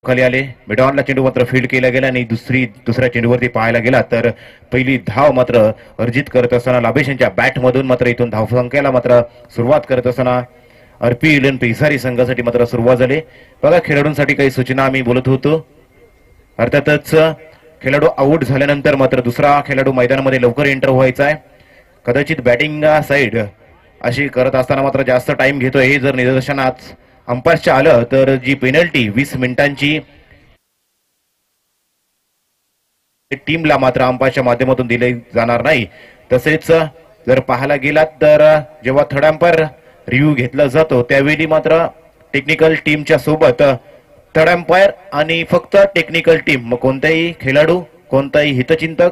खाली आले. मिडॉनला चेंडू मात्र फील्ड केला गेला आणि दुसऱ्या चेंडूवरती पाहायला गेला तर पहिली धाव मात्र अर्जित करत असताना लाभेश यांच्या बॅटमधून मात्र इथून धावसंख्येला मात्र सुरुवात करत असताना आरपी इलेवन पेसारी संघासाठी मात्र सुरुवात झाली. बघा, खेळाडूंसाठी काही सूचना आम्ही बोलत होतो. अर्थातच खेळाडू आऊट झाल्यानंतर मात्र दुसरा खेळाडू मैदानामध्ये लवकर एंटर व्हायचा आहे. कदाचित बॅटिंग साईड अशी करत असताना मात्र जास्त टाइम घेतोय हे जर निदर्शनात अंपायरच्या आलं तर जी पेनल्टी 20 मिनिटांची टीमला मात्र अंपायरच्या माध्यमातून दिली जाणार नाही. तसेच जर पाहायला गेलात तर जेव्हा थर्ड अंपायर रिव्ह्यू घेतला जातो त्यावेळी मात्र टेक्निकल टीमच्या सोबत थर्ड अंपायर आणि फक्त टेक्निकल टीम, मग कोणताही खेळाडू, कोणताही हितचिंतक,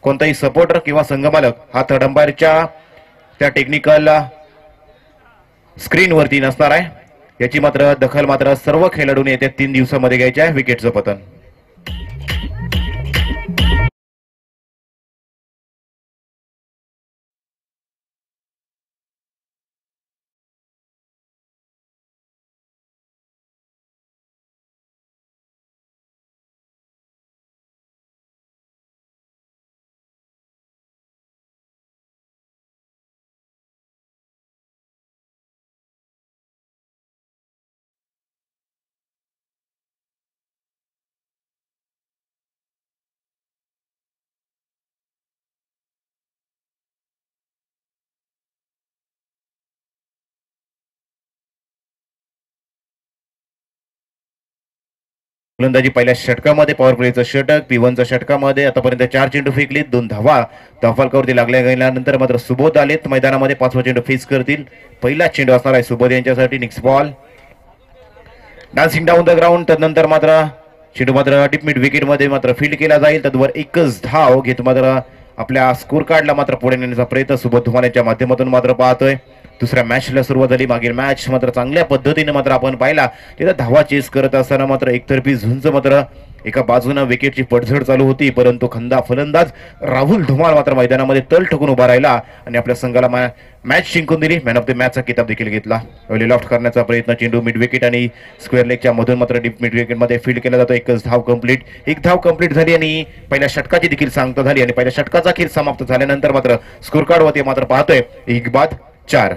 कोणताही सपोर्टर किंवा संघमालक हा थर्ड अंपायरच्या त्या टेक्निकल स्क्रीनवरती नसणार आहे. याची मात्र दखल मात्र सर्व खेळाडूंनी येत्या 3 दिवसामध्ये घ्यायची आहे. विकेटचं पतन. गोलंदाजी पहिल्या षटकामध्ये पॉवर प्लेचं षटक, P1च्या षटकामध्ये आतापर्यंत 4 चेंडू फेकलीत, 2 धावा धावफलकावरती लागल्या गेल्यानंतर मात्र सुबोध आलेत मैदानामध्ये. 5वा चेंडू फेस करतील. पहिला चेंडू असणार आहे सुबोध यांच्यासाठी. Next ball dancing down the ground. त्यानंतर मात्र चेंडू मात्र डीप मिड विकेट मध्ये मात्र फील्ड केला जाईल. तद्वर एकच धाव घेत मात्र आपल्या स्कोर कार्डला मात्र पुढे नेण्याचा प्रयत्न सुबोध धुमाल यांच्या माध्यमातून मात्र पाहतोय. दुसऱ्या मॅचला सुरुवात झाली. मागील मॅच मात्र चांगल्या पद्धतीने मात्र आपण पाहिला तिथं धावा चेस करत असताना मात्र एकतर्फी झुंज मात्र एका बाजूने विकेटची पडझड चालू होती, परंतु खंदा फलंदाज राहुल धुमाल मात्र मैदानामध्ये तल ठोकून उभा राहिला आणि आपल्या संघाला मॅच जिंकून दिली. मॅन ऑफ द मॅचचा किताब देखील घेतला. लॉफ्ट करण्याचा प्रयत्न, चेंडू मिड विकेट आणि स्क्वेअर लेगच्या मधून मात्र डीप मिड विकेट मध्ये फील्ड केला जातो. एकच धाव कंप्लीट. एक धाव कंप्लीट झाली आणि पहिल्या षटकाची देखील सांगता झाली आणि पहिल्या षटकाचा खेळ समाप्त झाल्यानंतर मात्र स्कोर कार्ड वरती मात्र पाहतोय 1-4.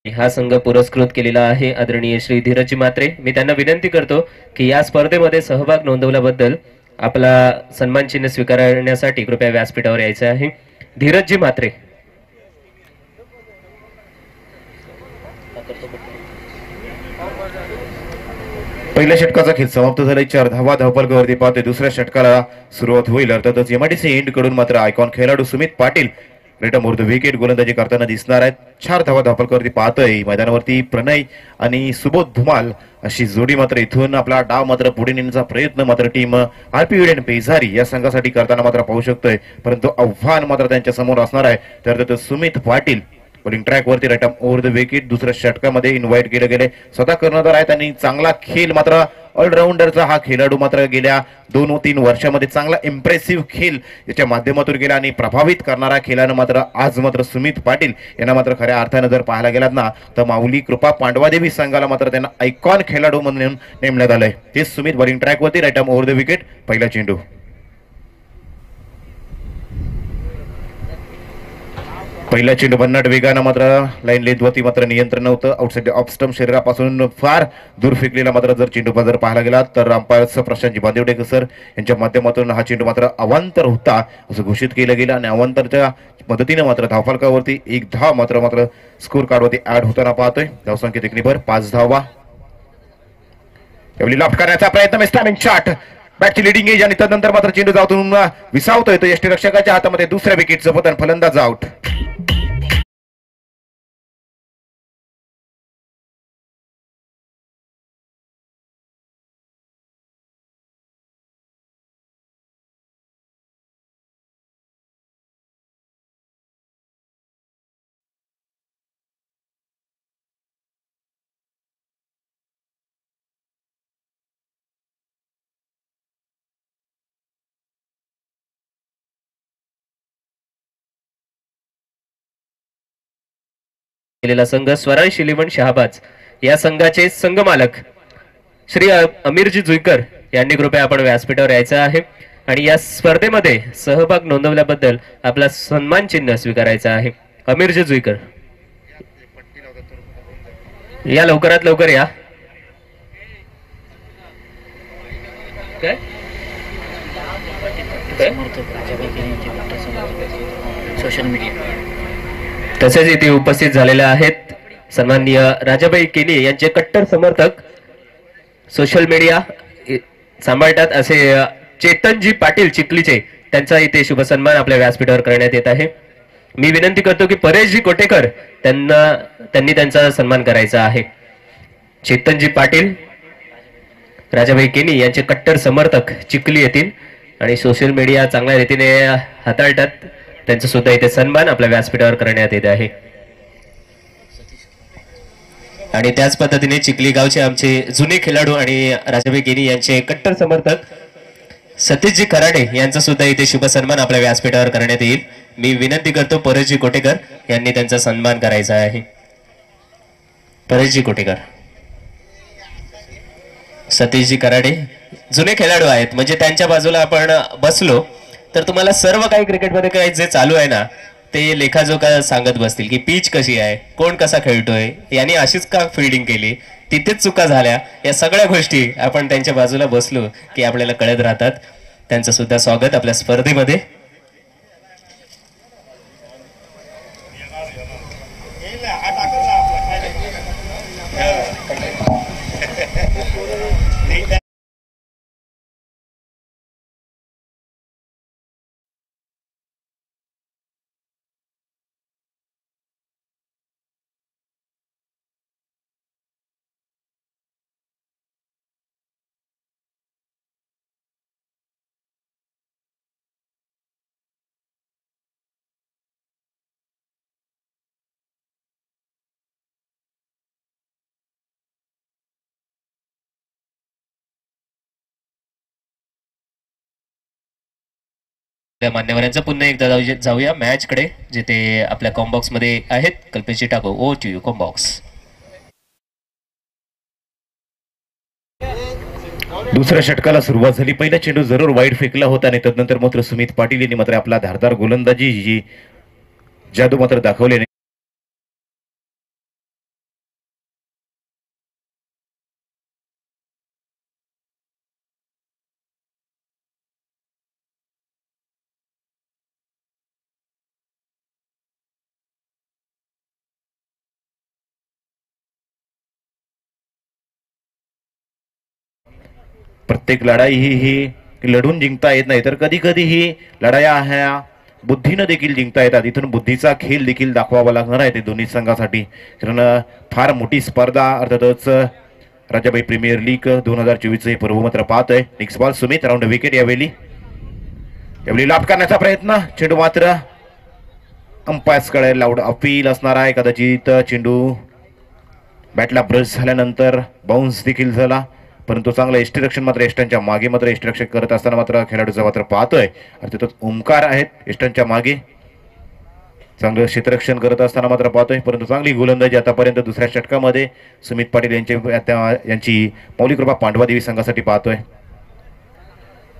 हा संघ पुरस्कृत केलेला आहे आदरणीय श्री धीरज म्हात्रे. मी त्यांना विनंती करतो की या स्पर्धेमध्ये सहभाग नोंदवल्याबद्दल आपला सन्मान चिन्ह स्वीकारण्यासाठी कृपया व्यासपीठावर यायचे आहे. धीरजजी म्हात्रे. पहिल्या षटकाचा खेळ समाप्त झाला. 4 धावा धावफलकावरती पाहतोय. दुसऱ्या षटकाला सुरुवात होईल. अर्थातच MIDC एंड कडून मात्र आयकॉन खेळाडू Sumit Patil return more the wicket गोलंदाजी करताना दिसणार आहेत. 4 धावा धावफलकावरती पाहतोय. मैदानावरती प्रणय आणि सुबोध धुमाल अशी जोडी मात्र इथून आपला डाव मात्र पुढे नेण्याचा प्रयत्न मात्र टीम आरपी इलेवन पेसारी या संघासाठी करताना मात्र पाहू शकतोय, परंतु आव्हान मात्र त्यांच्या समोर असणार आहे. तर सुमित पाटील बॉलिंग ट्रॅक वरती राईट ओव्हर द विकेट दुसऱ्या षटकामध्ये इन्व्हाइट केले गेले. स्वतः कर्णधार आहेत आणि चांगला खेळ मात्र ऑलराऊंडरचा हा खेळाडू मात्र गेल्या 2-3 वर्षामध्ये चांगला इम्प्रेसिव्ह खेळ याच्या माध्यमातून गेला आणि प्रभावित करणारा खेळानं मात्र आज मात्र सुमित पाटील यांना मात्र खऱ्या अर्थानं जर पाहायला गेलात ना तर माऊली कृपा पांडवादेवी संघाला मात्र त्यांना आयकॉन खेळाडू म्हणून नेमण्यात आलंय. ते सुमित बॉलिंग ट्रॅक वरती राईट ओव्हर द विकेट. पहिला चेंडू पहिला चेंडू भन्नाट वेगानं मात्र लाईन लेंथवरती मात्र नियंत्रण नव्हतं. आउटसाइड ऑफ स्टंप शरीरापासून फार दूर फेकलेला मात्र जर चेंडू जर पाहायला गेला तर अंपायर प्रशांतजी बांदिवडेकर सर यांच्या माध्यमातून हा चेंडू मात्र अवांतर होता असं घोषित केलं गेलं आणि अवांतरच्या मदतीने मात्र धावफलकावरती 1 धाव मात्र स्कोर कार्डवरती ऍड होताना पाहतोय. धावसंख्या देखील 5 धावा. यावेळी लॉफ्ट करण्याचा प्रयत्न, स्टॅमिंग शॉट, बॅटची लिडिंग एज आणि त्यानंतर मात्र चेंडू जाऊन विसावतोय. तो यष्टीरक्षकाच्या हातामध्ये दुसऱ्या विकेटचं पतन. फलंदाज आउट. केलेला संघ स्वराज इलेव्हन शहाबाज या संघाचे संघ मालक श्री अमीरजी जुईकर यांनी कृपया आपण व्यासपीठावर यायचं आहे आणि या स्पर्धेमध्ये सहभाग नोंदवल्याबद्दल आपला सन्मान चिन्ह स्वीकारायचं आहे. अमीरजी जुईकर या लवकरात लवकर या. काय सोशल मीडिया तसेच इथे उपस्थित झालेले आहेत सन्माननीय राजाबाई केनी यांचे कट्टर समर्थक, सोशल मीडिया सांभाळतात असे चेतनजी पाटील चिखलीचे, त्यांचा इथे शुभ सन्मान आपल्या व्यासपीठावर करण्यात येत आहे. मी विनंती करतो की परेशजी कोटेकर त्यांनी त्यांचा सन्मान करायचा आहे. चेतनजी पाटील, राजाबाई केनी यांचे कट्टर समर्थक चिखली येतील आणि सोशल मीडिया चांगल्या रीतीने हाताळतात, त्यांचा सुद्धा इथे सन्मान आपल्या व्यासपीठावर करण्यात येत आहे. आणि त्याच पद्धतीने चिखली गावचे आमचे जुने खेळाडू आणि राजाबाई केनी यांचे कट्टर समर्थक सतीशजी कराडे यांचा सुद्धा इथे शुभ सन्मान आपल्या व्यासपीठावर करण्यात येईल. मी विनंती करतो परेशजी कोटेकर यांनी त्यांचा सन्मान करायचा आहे. परेशजी कोटेकर, सतीशजी कराडे जुने खेळाडू आहेत, म्हणजे त्यांच्या बाजूला आपण बसलो तर तुम्हाला सर्व काही क्रिकेटमध्ये काही जे चालू आहे ना ते लेखाजोखा सांगत बसतील की पिच कशी आहे, कोण कसा खेळतोय, यांनी अशीच का फिल्डिंग केली, तिथेच चुका झाल्या, या सगळ्या गोष्टी आपण त्यांच्या बाजूला बसलो की आपल्याला कळत राहतात. त्यांचं सुद्धा स्वागत आपल्या स्पर्धेमध्ये. त्या मान्यवरांचं पुन्हा एकदा जाऊया मॅच कडे, जिथे आपल्या कॉम्बॉक्स मध्ये आहेत. कल्पेशजी टाको, ओ टू यू कॉम्बॉक्स. दुसऱ्या षटकाला सुरुवात झाली. पहिला चेंडू जरूर वाईड फेकला होता आणि तदनंतर मात्र सुमित पाटील यांनी मात्र आपला धारदार गोलंदाजी जी जादू मात्र दाखवले. प्रत्येक लढाई ही लढून जिंकता येत नाही, तर कधी कधी ही लढाया ह्या बुद्धीनं देखील जिंकता येतात. इथून बुद्धीचा खेळ देखील दाखवावा लागणार आहे ते दोन्ही संघासाठी, कारण फार मोठी स्पर्धा अर्थातच राजाबाई प्रीमियर लीग 2024 हे पर्व मात्र पाहतोय. Next ball Sumit, round wicket. यावेळी लाभ करण्याचा प्रयत्न, चेंडू मात्र अंपायर्स कडे लाऊड अपील असणार आहे. कदाचित चेंडू बॅटला ब्रश झाल्यानंतर बाउन्स देखील झाला, परंतु चांगलं एष्टीरक्षण मात्र एस्टनच्या मागे मात्र एष्टीरक्षण करत असताना मात्र खेळाडूचा मात्र पाहतोय. अर्थातच ओमकार आहेत एस्टनच्या मागे, चांगलं क्षेत्ररक्षण करत असताना मात्र पाहतोय. परंतु चांगली गोलंदाजी आतापर्यंत दुसऱ्या षटकामध्ये सुमित पाटील यांची मौलिक कृपा पांडवादेवी संघासाठी पाहतोय.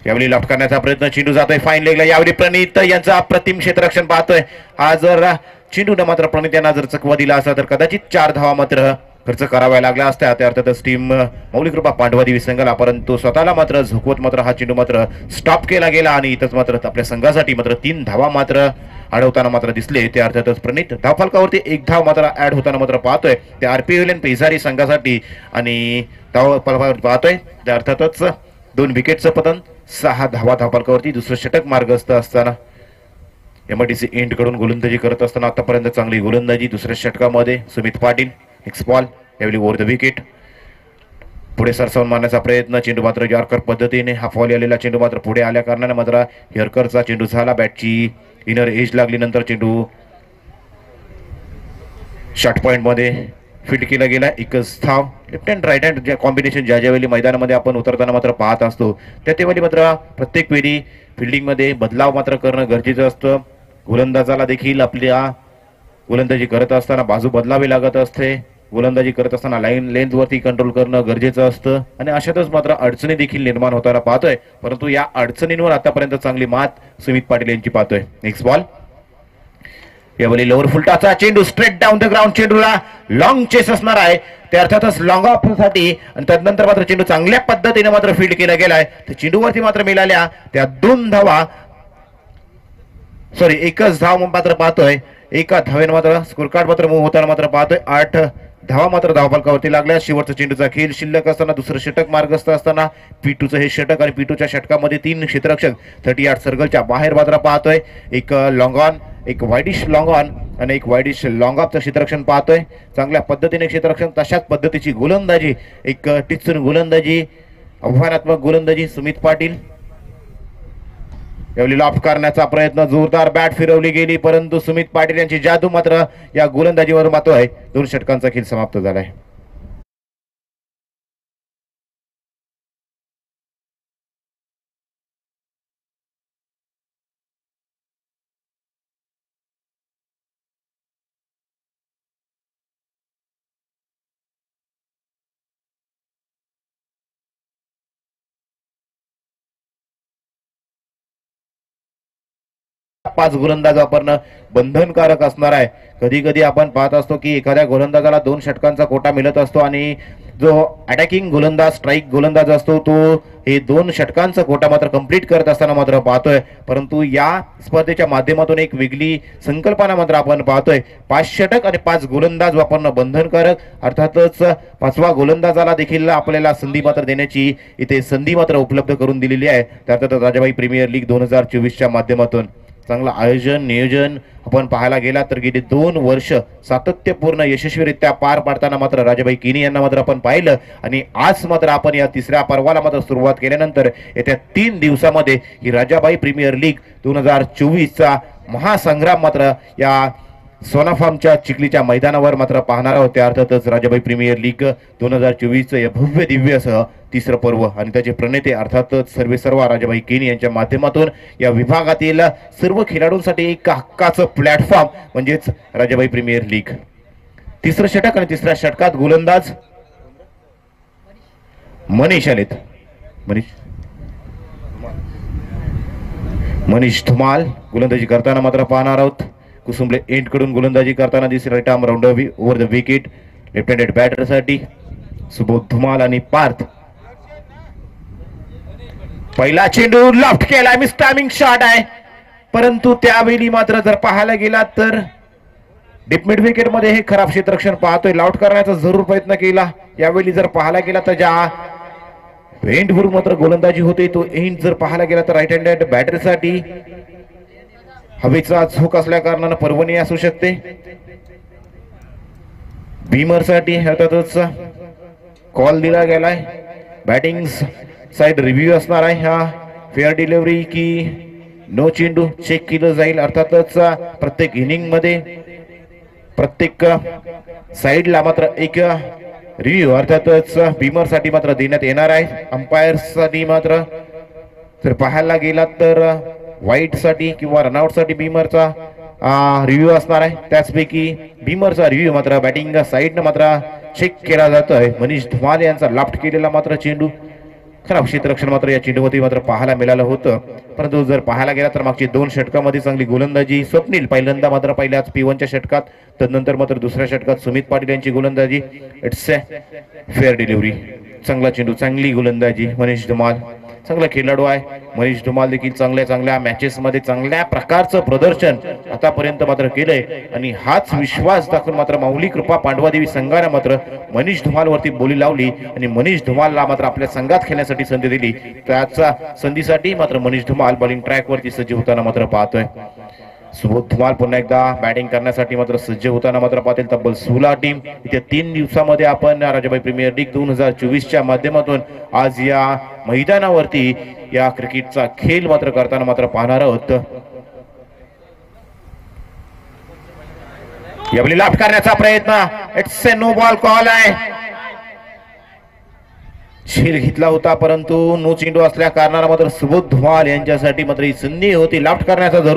यावेळी लॉफ्ट करण्याचा प्रयत्न, चेंडू जातोय फाईन लेगला. यावेळी प्रणित यांचा अप्रतिम क्षेत्ररक्षण पाहतोय. आज जर चेंडूनं मात्र प्रणित यांना जर चकवा दिला असता तर कदाचित 4 धावा मात्र खर्च कराव्या लागल्या असत्या. त्या अर्थातच टीम मौलिक कृपा पांडवादेवी संघाला, परंतु स्वतःला मात्र झुकवत मात्र हा चेंडू मात्र स्टॉप केला गेला आणि इथंच मात्र आपल्या संघासाठी मात्र 3 धावा मात्र अडवताना मात्र दिसले. ते अर्थातच प्रणित धावफलकावरती 1 धाव मात्र ऍड होताना मात्र पाहतोय ते आरपीएल पेजारी संघासाठी आणि धावफलकावर पाहतोय त्या अर्थातच 2 विकेटचं पतन, 6 धावा धावफलकावरती. दुसरं षटक मार्गस्थ असताना एमआयडीसी एंड कडून गोलंदाजी करत असताना आतापर्यंत चांगली गोलंदाजी दुसऱ्या षटकामध्ये सुमित पाटील. नेक्स्ट बॉल, यावेळी ओव्हर द विकेट. पुढे सरसावून मारण्याचा प्रयत्न, चेंडू मात्र यॉर्कर पद्धतीने हा फॉल आलेला चेंडू मात्र पुढे आल्या कारणाने मात्र यॉर्करचा चेंडू झाला. बॅटची इनर एज लागली, नंतर चेंडू शॉर्ट पॉइंट मध्ये फिट केला गेला. एकच धाव. Left hand right hand combination ज्या वेळी मैदानामध्ये आपण उतरताना मात्र पाहत असतो त्या वेळी मात्र प्रत्येक वेळी फिल्डिंग मध्ये बदलाव मात्र करणं गरजेचं असतं. गोलंदाजाला देखील आपल्या गोलंदाजी करत असताना बाजू बदलावी लागत असते. गोलंदाजी करत असताना लाईन लेंथ वरती कंट्रोल करणं गरजेचं असतं आणि अशातच मात्र अडचणी देखील निर्माण होताना पाहतोय. परंतु या अडचणींवर आतापर्यंत चांगली मात सुमित पाटील यांची पाहतोय. नेक्स्ट बॉल यावेळी लोअर फुलटाचा चेंडू स्ट्रेट डाऊन द ग्राउंड. चेंडूला लॉंग चेस असणार आहे ते अर्थातच लॉंग ऑफ साठी आणि त्यानंतर मात्र चेंडू चांगल्या पद्धतीने मात्र फील्ड केला गेलाय. तर चेंडूवरती मात्र मिळाल्या त्या 2 धावा, सॉरी एकच धाव मात्र पाहतोय. एका धावेने मात्र स्कोर कार्ड मात्र मूव्ह होताना मात्र पाहतोय. 8 धावा मात्र धावफलकावरती लागल्या. शेवटचा चेंडूचा खेळ शिल्लक असताना दुसरं षटक मार्गस्थ असताना पिटूचं हे षटक आणि पिटूच्या षटकामध्ये 3 क्षेत्ररक्षक 38 सर्कलच्या बाहेर मात्र पाहतोय. एक लॉंग ऑन, एक वाईडिश लॉंग ऑन आणि एक वाईडिश लॉंग ऑफचं क्षेत्ररक्षण पाहतोय. चांगल्या पद्धतीने क्षेत्ररक्षण, तशाच पद्धतीची गोलंदाजी, एक टिचून गोलंदाजी, आव्हानात्मक गोलंदाजी सुमित पाटील. यावेळी लॉफ्ट करण्याचा प्रयत्न, जोरदार बॅट फिरवली गेली परंतु सुमित पाटील यांची जादू मात्र या गोलंदाजीवर मात्र आहे. 2 षटकांचा खेळ समाप्त झालाय. पाच गोलंदाज वापरणं बंधनकारक असणार आहे. कधी कधी आपण पाहत असतो की एखाद्या गोलंदाजाला 2 षटकांचा कोटा मिळत असतो आणि जो अटॅकिंग गोलंदाज, स्ट्राईक गोलंदाज असतो तो हे 2 षटकांचा कोटा मात्र कंप्लीट करत असताना मात्र पाहतोय. परंतु या स्पर्धेच्या माध्यमातून एक वेगळी संकल्पना मात्र आपण पाहतोय. 5 षटक आणि 5 गोलंदाज वापरणं बंधनकारक. अर्थातच 5व्या गोलंदाजाला देखील आपल्याला संधी मात्र देण्याची इथे संधी मात्र उपलब्ध करून दिलेली आहे. त्यातच राजाबाई प्रीमियर लीग 2024च्या माध्यमातून चांगलं आयोजन नियोजन आपण पाहायला गेला तर गेली 2 वर्ष सातत्यपूर्ण यशस्वीरित्या पार पाडताना मात्र राजाबाई किनी यांना मात्र आपण पाहिलं आणि आज मात्र आपण या 3ऱ्या पर्वाला मात्र सुरुवात केल्यानंतर येत्या 3 दिवसामध्ये ही राजाबाई प्रीमियर लीग 2024चा महासंग्राम मात्र या सोना फार्मच्या चिखलीच्या मैदानावर मात्र पाहणार आहोत. अर्थातच राजाबाई प्रीमियर लीग 2024चं या भव्य दिव्यसह 3रं पर्व आणि त्याचे प्रणेते अर्थातच सर्व राजाबाई किनी यांच्या माध्यमातून या विभागातील सर्व खेळाडूंसाठी एक हक्काचं प्लॅटफॉर्म म्हणजेच राजाबाई प्रीमियर लीग. 3रं षटक आणि 3ऱ्या षटकात गोलंदाज मनीष आलेत. मनीष धुमाल गोलंदाजी करताना मात्र पाहणार आहोत. कुसुंबले एंड कडून गोलंदाजी करताना दिसत right arm round over the wicket left handed batter साठी सुबोध धुमाल आणि पार्थ. पहिला चेंडू लॉफ्ट केला, मिस टायमिंग शॉट आहे परंतु त्यावेळी मात्र जर पाहायला गेला तर डीप मिड विकेट मध्ये हे खराब क्षेत्ररक्षण पाहतोय. लॉफ्ट करण्याचा जरूर प्रयत्न केला. यावेळी जर पाहायला गेला तर ज्या एंड वरून मात्र गोलंदाजी होते तो एंड जर पाहायला गेला तर राईट हँडेड बॅटर साठी हवेचा झोक असल्या कारणानं पर्वणी असू शकते. भीमर साठी अर्थातच कॉल दिला गेलाय. बॅटिंग साइड रिव्ह्यू असणार आहे. हा फेअर डिलिव्हरी की नो चेंडू चेक केलं जाईल. अर्थातच प्रत्येक इनिंग मध्ये प्रत्येक साइडला मात्र एक रिव्ह्यू अर्थातच भीमर साठी मात्र देण्यात येणार आहे. अंपायर साठी मात्र जर पाहायला गेला तर वाईट साठी किंवा रनआउट साठी भीमरचा रिव्ह्यू असणार आहे. त्याचपैकी भीमरचा रिव्ह्यू मात्र बॅटिंग साइडनं मात्र चेक केला जातोय. मनीष धुमाल यांचा लॉफ्ट केलेला मात्र चेंडू खराब क्षेत्ररक्षण मात्र या चेंडूवरती मात्र पाहायला मिळालं होतं. परंतु जर पाहायला गेला तर मागची 2 षटकामध्ये चांगली गोलंदाजी स्वप्नील पहिल्यांदा मात्र पहिल्याच P1च्या षटकात, तदनंतर मात्र 2ऱ्या षटकात सुमित पाटील यांची गोलंदाजी. इट्स अ फेअर डिलिव्हरी, चांगला चेंडू, चांगली गोलंदाजी. मनीष धुमाल चांगला खेळाडू आहे. मनीष धुमाल देखील चांगल्या मॅचेस मध्ये चांगल्या प्रकारचं प्रदर्शन आतापर्यंत मात्र केलंय आणि हाच विश्वास दाखवून मात्र माऊली कृपा पांडवादेवी संघाने मात्र मनीष धुमाल वरती बोली लावली आणि मनीष धुमालला मात्र आपल्या संघात खेळण्यासाठी संधी दिली. त्याच्या संधीसाठी मात्र मनीष धुमाल बॉलिंग ट्रॅक वरती सज्ज होताना मात्र पाहतोय. सुबोध धुमाल पुन्हा एकदा बॅटिंग करण्यासाठी मात्र सज्ज होताना मात्र पाहतील. तब्बल 16 टीम इथे 3 दिवसामध्ये आपण राजाबाई प्रीमियर लीग 2024च्या माध्यमातून आज या मैदानावरती या क्रिकेटचा खेळ मात्र करताना मात्र पाहणार आहोत. यावेळी लॉफ्ट करण्याचा प्रयत्न, it's a no ball call आहे. झेल घेतला होता परंतु नो चेंडू असल्या कारणाने मात्र सुबोध धुमाल यांच्यासाठी मात्र ही संधी होती लॉफ्ट करण्याचा.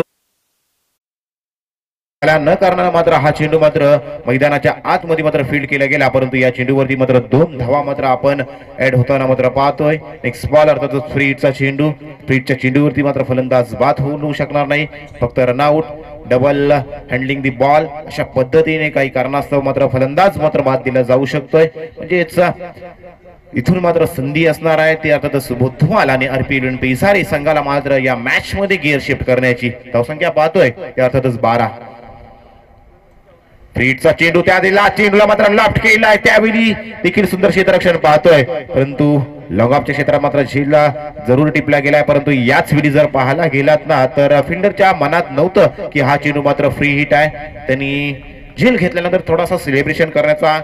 न करणारा मात्र हा चेंडू मात्र मैदानाच्या आतमध्ये मात्र फील्ड केला गेला, परंतु या चेंडूवरती मात्र 2 धावा मात्र आपण ऍड होताना मात्र पाहतोय. नेक्स्ट बॉल अर्थातच फ्री हिटचा चेंडू. फ्री हिटच्या चेंडूवरती मात्र फलंदाज बाद होऊ शकणार नाही, फक्त run out, double handling the ball अशा पद्धतीने काही कारणास्तव मात्र फलंदाज मात्र बाद दिला जाऊ शकतोय. म्हणजेच इथून मात्र संधी असणार आहे ते अर्थातच सुबोध धुमाल आणि आरपीएल पेसारी संघाला मात्र या मॅच मध्ये गिअर शिफ्ट करण्याची धावसंख्या पाहतोय ते अर्थातच 12. फ्रीटचा चेंडू त्या दिला, चेंडूला मात्र लेफ्ट केलाय, त्यावेळी देखील सुंदर क्षेत्ररक्षण पाहतोय, परंतु लॉंगऑफच्या क्षेत्रात मात्र झेलला जरूर टिपला गेलाय. परंतु याच वेळी जर पाहायला गेलात ना तर फिल्डरच्या मनात नव्हतं की हा चेंडू मात्र फ्री हिट आहे. त्यांनी झेल घेतल्यानंतर थोडासा सेलिब्रेशन करण्याचा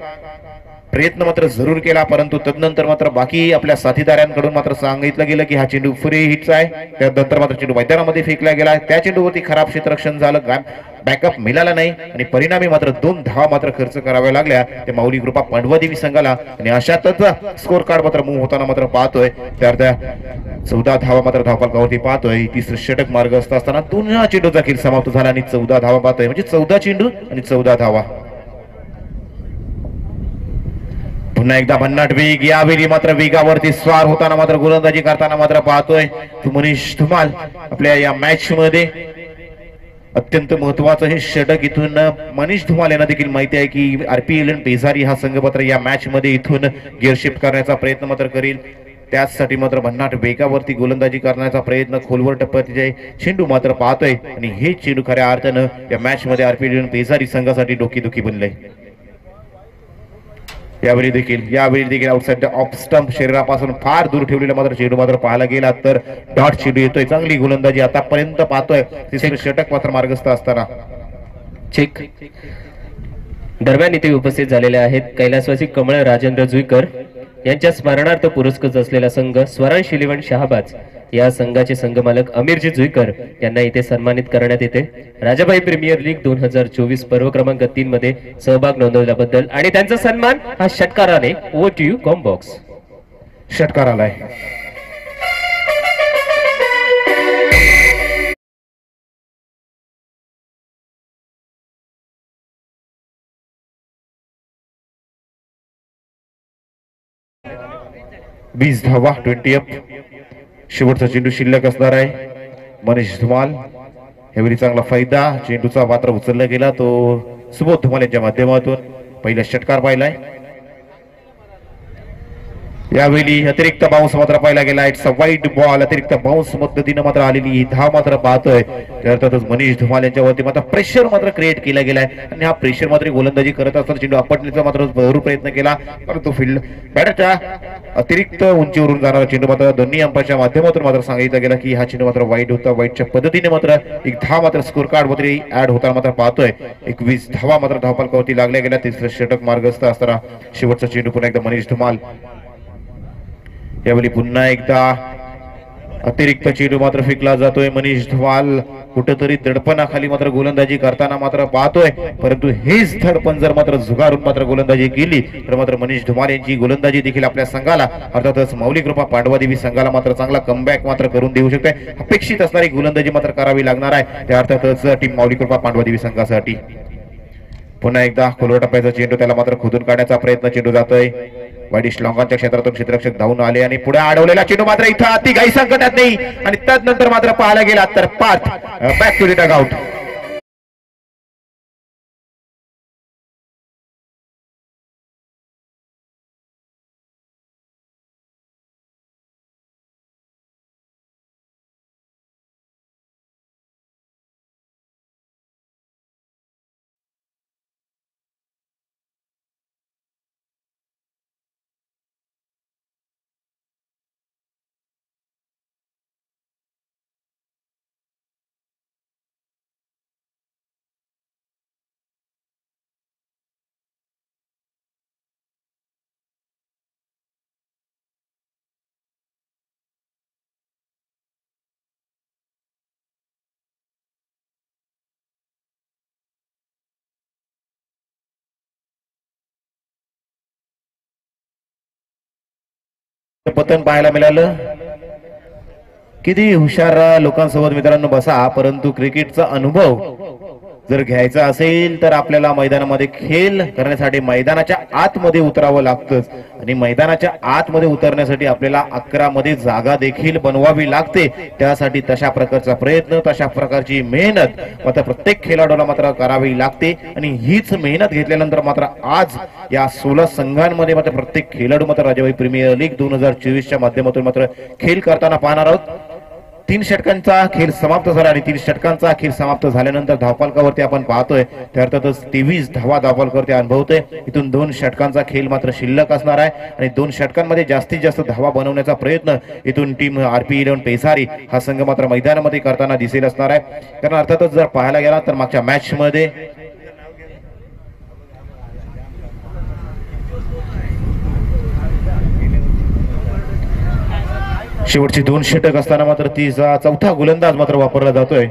प्रयत्न मात्र जरूर केला, परंतु तदनंतर मात्र बाकी आपल्या साथीदारांकडून मात्र सांगितलं गेलं की हा चेंडू फ्री हिटचा आहे. त्यानंतर मात्र चेंडू मैदानामध्ये फेकला गेला. त्या चेंडूवरती खराब क्षेत्ररक्षण झालं, बॅकअप मिळाला नाही आणि परिणामी मात्र 2 धावा मात्र खर्च कराव्या लागल्या त्या माऊली कृपा पांडवादेवी संघाला. आणि अशातच स्कोर कार्ड मात्र मूव्ह होताना मात्र पाहतोय त्या 14 धावा मात्र धावफलकावरती पाहतोय. तिसरं षटक मार्ग असताना 2 चेंडूचा खेळ समाप्त झाला आणि 14 धावा पाहतोय, म्हणजे 14 चेंडू आणि 14 धावा. पुन्हा एकदा भन्नाट वेग, यावेळी मात्र वेगावरती स्वार होताना मात्र गोलंदाजी करताना मात्र पाहतोय मनीष धुमाल. आपल्या या मॅच मध्ये अत्यंत महत्वाचं हे षटक इथून मनीष धुमाल यांना देखील माहिती आहे की आरपीएल पेसारी हा संघ मात्र या मॅच मध्ये इथून गिअर शिफ्ट करण्याचा प्रयत्न मात्र करेल. त्याचसाठी मात्र भन्नाट वेगावरती गोलंदाजी करण्याचा प्रयत्न, खोलवर टप्प्याचे चेंडू मात्र पाहतोय आणि हे चेंडू खऱ्या अर्थानं या मॅच मध्ये आरपीएल पेसारी संघासाठी डोकीदुखी बनलंय. यावेळी देखील आउटसाइड ऑफ स्टंप शरीरापासून फार दूर ठेवलेला मात्र चेंडू मात्र पाहायला गेला तर डॉट चेंडू येतोय. चांगली गोलंदाजी आतापर्यंत पाहतोय. तिसरं षटक मात्र मार्गस्थ असताना चेक. दरम्यान इथे उपस्थित झालेले आहेत कैलासवासी कमळ राजेंद्र जुईकर यांच्या स्मरणार्थ पुरस्कृत असलेला संघ स्वरांश इलेव्हन शहाबाज या संघाचे संघमालक अमीरजी जुईकर यांना इथे सन्मानित करण्यात येते. राजाभाई प्रीमियर लीग 2024 पर्व क्रमांक 3 मध्ये सहभाग नोंदवल्याबद्दल आणि त्यांचा सन्मान हा षटकाराने ओव्हर टू यू कॉम्बॉक्स. षटकार आलाय. वीस धावा 20 अप. शेवटचा चेंडू शिल्लक असणार आहे. मनीष धुमाल यावेळी चांगला फायदा, चेंडूचा मात्र उचलला गेला तो सुबोध धुमाल यांच्या माध्यमातून. पहिला षटकार पाहिलाय. यावेळी अतिरिक्त बाउन्स मात्र पाहिला गेला. It's a wide ball. अतिरिक्त बाउन्स पद्धतीने मात्र आलेली ही धाव मात्र पाहतोय. अर्थातच मनीष धुमाल यांच्यावरती मात्र प्रेशर मात्र क्रिएट केला गेलाय आणि हा प्रेशर मात्र गोलंदाजी करत असताना चेंडू आपटण्याचा मात्र भरपूर प्रयत्न केला, परंतु फील्ड बॅटरच्या अतिरिक्त उंचीवरून जाणारा चेंडू मात्र दोन्ही अंपायरच्या माध्यमातून मात्र सांगितलं गेलं की हा चेंडू मात्र वाईड होता. वाईडच्या पद्धतीने मात्र एक धाव मात्र स्कोर कार्ड मध्ये ऍड होताना मात्र पाहतोय. 21 धावा मात्र धावफलकावरती लागल्या गेल्या. तिसरं षटक मार्गस्थ असताना शेवटचा चेंडू पुन्हा एकदा मनीष धुमाल. यावेळी पुन्हा एकदा अतिरिक्त चेंडू मात्र फेकला जातोय. मनीष धुमाल कुठेतरी दडपणाखाली मात्र गोलंदाजी करताना मात्र पाहतोय, परंतु हेच धडपण जर मात्र झुगारून मात्र गोलंदाजी केली तर मात्र मनीष धुमाल यांची गोलंदाजी देखील आपल्या संघाला अर्थातच माऊली कृपा पांडवादेवी संघाला मात्र चांगला कमबॅक मात्र करून देऊ शकते. अपेक्षित असणारी गोलंदाजी मात्र करावी लागणार आहे त्या अर्थातच टीम माऊली कृपा पांडवादेवी संघासाठी. पुन्हा एकदा खोलवर टप्प्याचा चेंडू, त्याला मात्र खोदून काढण्याचा प्रयत्न, चेंडू जातोय वाईडिश लॉंगांच्या क्षेत्रातून क्षेत्ररक्षक धावून आले आणि पुढे अडवलेला चेंडू मात्र इथं अति घाई संकटात नाही आणि त्यानंतर मात्र पाहायला गेला तर path back to the dugout. पतन पाहायला मिळालं. किती हुशार लोकांसोबत मित्रांनो बसा, परंतु क्रिकेटचा अनुभव जर घ्यायचा असेल तर आपल्याला मैदानामध्ये खेळ करण्यासाठी मैदानाच्या आतमध्ये उतरावं लागतं आणि मैदानाच्या आतमध्ये उतरण्यासाठी आपल्याला 11 मध्ये जागा देखील बनवावी लागते. त्यासाठी तशा प्रकारचा प्रयत्न, तशा प्रकारची मेहनत मात्र प्रत्येक खेळाडूला मात्र करावी लागते आणि हीच मेहनत घेतल्यानंतर मात्र आज या 16 संघांमध्ये मात्र प्रत्येक खेळाडू मात्र राजाभाई प्रीमियर लीग 2024 च्या माध्यमातून मात्र खेळ करताना पाहणार आहोत. 3 षटकांचा खेळ समाप्त झाला आणि 3 षटकांचा खेळ समाप्त झाल्यानंतर धावफलकावरती आपण पाहतोय त्या अर्थातच 23 धावा धावफलकावरती अनुभवतोय. इथून 2 षटकांचा खेळ मात्र शिल्लक असणार आहे आणि 2 षटकांमध्ये जास्तीत जास्त धावा बनवण्याचा प्रयत्न इथून टीम RP11 पेसारी हा संघ मात्र मैदानामध्ये करताना दिसेल असणार आहे. कारण अर्थातच जर पाहायला गेला तर मागच्या मॅच मध्ये शेवटची 2 षटक असताना मात्र तिचा चौथा गोलंदाज मात्र वापरला जातोय.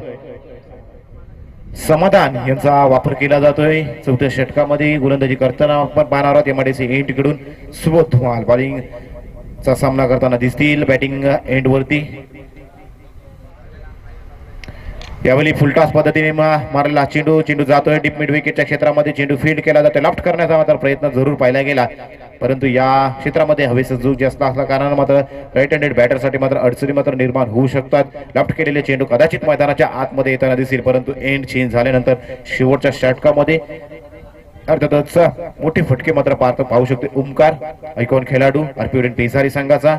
समाधान यांचा वापर केला जातोय. चौथ्या षटकामध्ये गोलंदाजी करताना आपण पाहणार आहोत MIDC एंड कडून सुबोध धुमाल बॉलिंगचा सामना करताना दिसतील बॅटिंग एंड वरती. यावेळी फुलटॉस पद्धतीने मारला चेंडू जातोय डीप मिड विकेटच्या क्षेत्रामध्ये. चेंडू फील्ड केला जातो. लेफ्ट करण्याचा मात्र प्रयत्न जरूर पाहिला गेला परंतु या क्षेत्रामध्ये हवेचा जोर जास्त असल्या कारणाने मात्र राईट हँडेड बॅटरसाठी मात्र अडचणी मात्र निर्माण होऊ शकतात. लेफ्ट केलेले चेंडू कदाचित मैदानाच्या आतमध्ये येताना दिसेल परंतु एंड चेंज झाल्यानंतर शेवटच्या षटकामध्ये अर्थातच मोठे फटके मात्र पाहू शकतो. ओमकार आयकॉन खेळाडू RP11 पेसारी संघाचा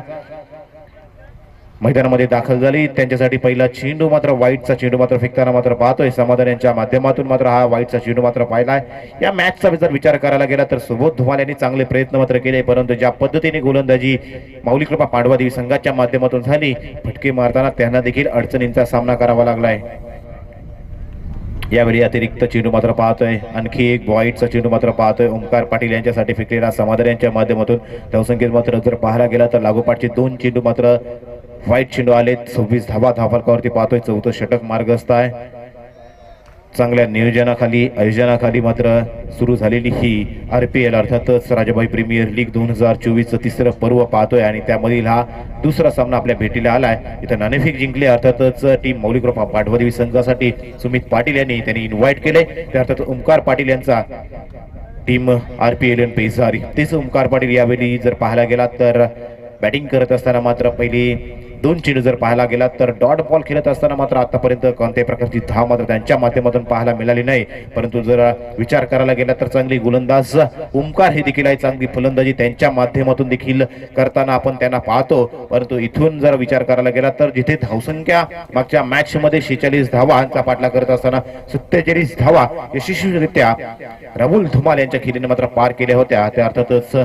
मैदानामध्ये दाखल झाली. त्यांच्यासाठी पहिला चेंडू मात्र वाईटचा चेंडू मात्र फेकताना मात्र पाहतोय. समाधान यांच्या माध्यमातून मात्र हा वाईटचा चेंडू मात्र पाहिलाय. या मॅचचा जर विचार करायला गेला तर सुबोध धुमाल यांनी चांगले प्रयत्न मात्र केले परंतु ज्या पद्धतीने गोलंदाजी माऊली कृपा पांडवादेवी संघाच्या माध्यमातून झाली फटके मारताना त्यांना देखील अडचणींचा सामना करावा लागलाय. यावेळी अतिरिक्त चेंडू मात्र पाहतोय. आणखी एक वाईटचा चेंडू मात्र पाहतोय. ओमकार पाटील यांच्यासाठी फेकलेला समाधान यांच्या माध्यमातून धावसंख्येत मात्र जर पाहायला गेला तर लागोपाठचे 2 चेंडू मात्र वाईट चेंडू आलेत. 26 धावा धावफलकावरती पाहतोय. चौथं षटक मार्गस्थ आहे. चांगल्या नियोजनाखाली आयोजनाखाली मात्र सुरू झालेली ही RPL अर्थातच राजाभाई प्रीमियर लीग 2024चं तिसरं पर्व पाहतोय आणि त्यामधील हा दुसरा सामना आपल्या भेटीला आलाय. इथं नाणेफेक जिंकले अर्थातच टीम माऊली कृपा पांडवादेवी संघासाठी सुमित पाटील यांनी त्यांनी इन्व्हाइट केले. त्या अर्थात ओमकार पाटील यांचा टीम RP11 पेसारी तेच ओमकार पाटील यावेळी जर पाहायला गेला तर बॅटिंग करत असताना मात्र पहिली 2 चेंडू जर पाहायला गेला तर डॉट बॉल खेळत असताना मात्र आतापर्यंत कोणत्याही प्रकारची धाव मात्र त्यांच्या माध्यमातून पाहायला मिळाली नाही परंतु जर विचार करायला गेला तर चांगली गोलंदाज ओमकार हे देखील आहे. चांगली फलंदाजी त्यांच्या माध्यमातून देखील करताना आपण त्यांना पाहतो परंतु इथून जर विचार करायला गेला तर जिथे धावसंख्या मागच्या मॅच मध्ये 46 धावांचा पाठलाग करत असताना 47 धावा यशस्वीरित्या राहुल धुमाल यांच्या खेळीने मात्र पार केल्या होत्या. त्या अर्थातच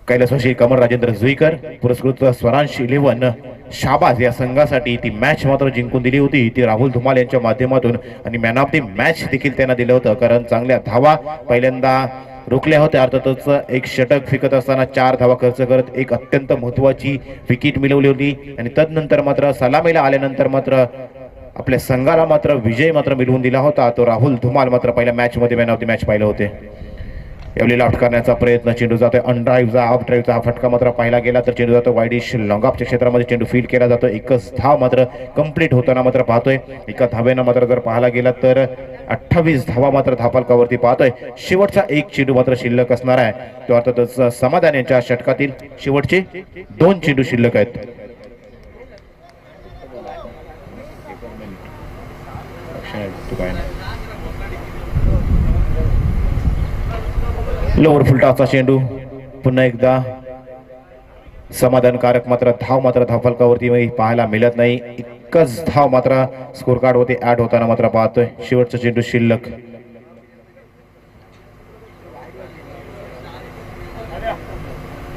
कैलासवासी कमल राजेंद्र जुईकर पुरस्कृत स्वरांश 11 शाबाज या संघासाठी ती मॅच मात्र जिंकून दिली होती ती राहुल धुमाल यांच्या माध्यमातून आणि मॅन ऑफ द मॅच देखील त्यांना दिलं होतं कारण चांगल्या धावा पहिल्यांदा रोखल्या होत्या. अर्थातच एक षटक फेकत असताना 4 धावा खर्च करत एक अत्यंत महत्वाची विकेट मिळवली होती आणि तदनंतर मात्र सलामीला आल्यानंतर मात्र आपल्या संघाला मात्र विजय मात्र मिळवून दिला होता. तो राहुल धुमाल मात्र पहिल्या मॅच मध्ये मॅन ऑफ द मॅच पाहिलं होते. यावेळी लाफ्ट करण्याचा प्रयत्न चेंडू जातोय अनड्राईव्हचा ऑफ ड्राईव्हचा हा फटका मात्र पाहिला गेला तर चेंडू जातो वाईडिश लॉंगऑफच्या क्षेत्रामध्ये चेंडू फील्ड केला जातो. एकच धाव मात्र कंप्लीट होताना मात्र पाहतोय. एका धावेनं मात्र जर पाहायला गेला तर 28 धावा मात्र धावफलकावरती पाहतोय. शेवटचा एक चेंडू मात्र शिल्लक असणार आहे तो अर्थातच समाधान यांच्या षटकातील शेवटचे 2 चेंडू शिल्लक आहेत. लोअर फुलटॉसचा चेंडू पुन्हा एकदा समाधानकारक मात्र धाव मात्र धावफलकावरती पाहायला मिळत नाही. एकच धाव मात्र स्कोर कार्ड वरती ऍड होताना मात्र पाहतोय. शेवटचा चेंडू शिल्लक.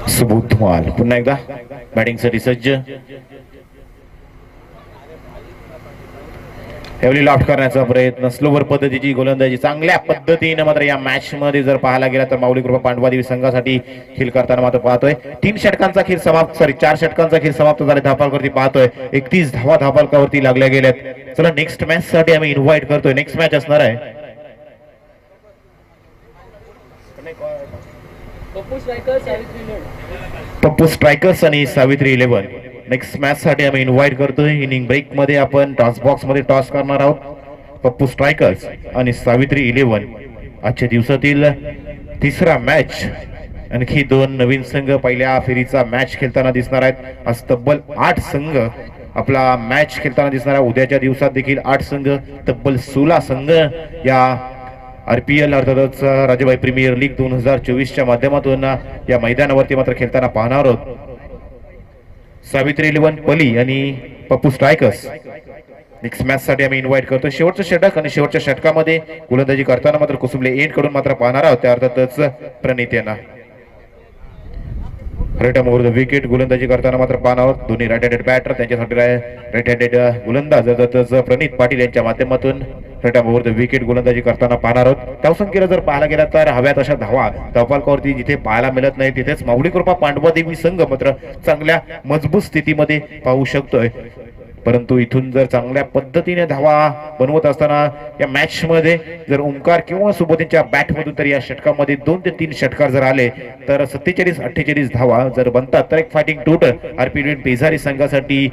सुबोध धुमाल पुन्हा एकदा बॅटिंग साठी सज्ज. यावेळी लॉफ्ट करण्याचा प्रयत्न स्लोवर पद्धतीची गोलंदाजी चांगल्या पद्धतीने मात्र या मॅच मध्ये जर पाहायला गेला तर माऊली कृपा पांडवादेवी संघासाठी खेळ करताना मात्र पाहतोय. 3 षटकांचा खेळ समाप्त 4 षटकांचा खेळ समाप्त झाला. धावफलकावरती पाहतोय 31 धावा धावफलकावरती लागल्या गेल्यात. चला नेक्स्ट मॅच साठी आम्ही इन्व्हाइट करतोय. नेक्स्ट मॅच असणार आहे पप्पू स्ट्रायकर्स आणि सावित्री 11. नेक्स्ट मॅच साठी आम्ही इन्व्हाइट करतोय. इनिंग ब्रेक मध्ये आपण टॉस बॉक्स मध्ये टॉस करणार आहोत पप्पू स्ट्रायकर्स आणि सावित्री 11 आजच्या दिवसातील तिसरा मॅच. आणखी 2 नवीन संघ पहिल्या फेरीचा मॅच खेळताना दिसणार आहेत. आज तब्बल 8 संघ आपला मॅच खेळताना दिसणार आहे. उद्याच्या दिवसात देखील 8 संघ, तब्बल 16 संघ या RPL अर्थातच राजाभाई प्रीमियर लीग 2024च्या माध्यमातून या मैदानावरती मात्र खेळताना पाहणार आहोत. सावित्री 11 पली आणि पप्पू स्ट्रायकर्स नेक्स्ट मॅच साठी आम्ही इन्व्हाइट करतो. शेवटचं षटक आणि शेवटच्या षटकामध्ये गोलंदाजी करताना मात्र कुसुमले एंड कडून मात्र पाहणार आहोत. त्या अर्थातच प्रणित यांना right arm over the wicket गोलंदाजी करताना मात्र पाहणार आहोत. दोन्ही राईट हँडेड बॅटर त्यांच्यासाठी राईट हँडेड गोलंदाज अर्थातच प्रणित पाटील यांच्या माध्यमातून right arm over the wicket गोलंदाजी करताना पाहणार आहोत. धावसंख्येला जर पाहायला गेला तर हव्यात अशा धावा धावफलकावरती जिथे पाहायला मिळत नाही तिथेच माऊली कृपा पांडवादेवी संघ मात्र चांगल्या मजबूत स्थितीमध्ये पाहू शकतोय. परंतु इथून जर चांगल्या पद्धतीने धावा बनवत असताना या मॅच मध्ये जर ओंकार किंवा सुबोधींच्या बॅट मधून तर या षटकामध्ये 2 ते 3 षटकार जर आले तर 47-48 धावा जर बनतात तर एक फायटिंग टोटल RPL पेझारी संघासाठी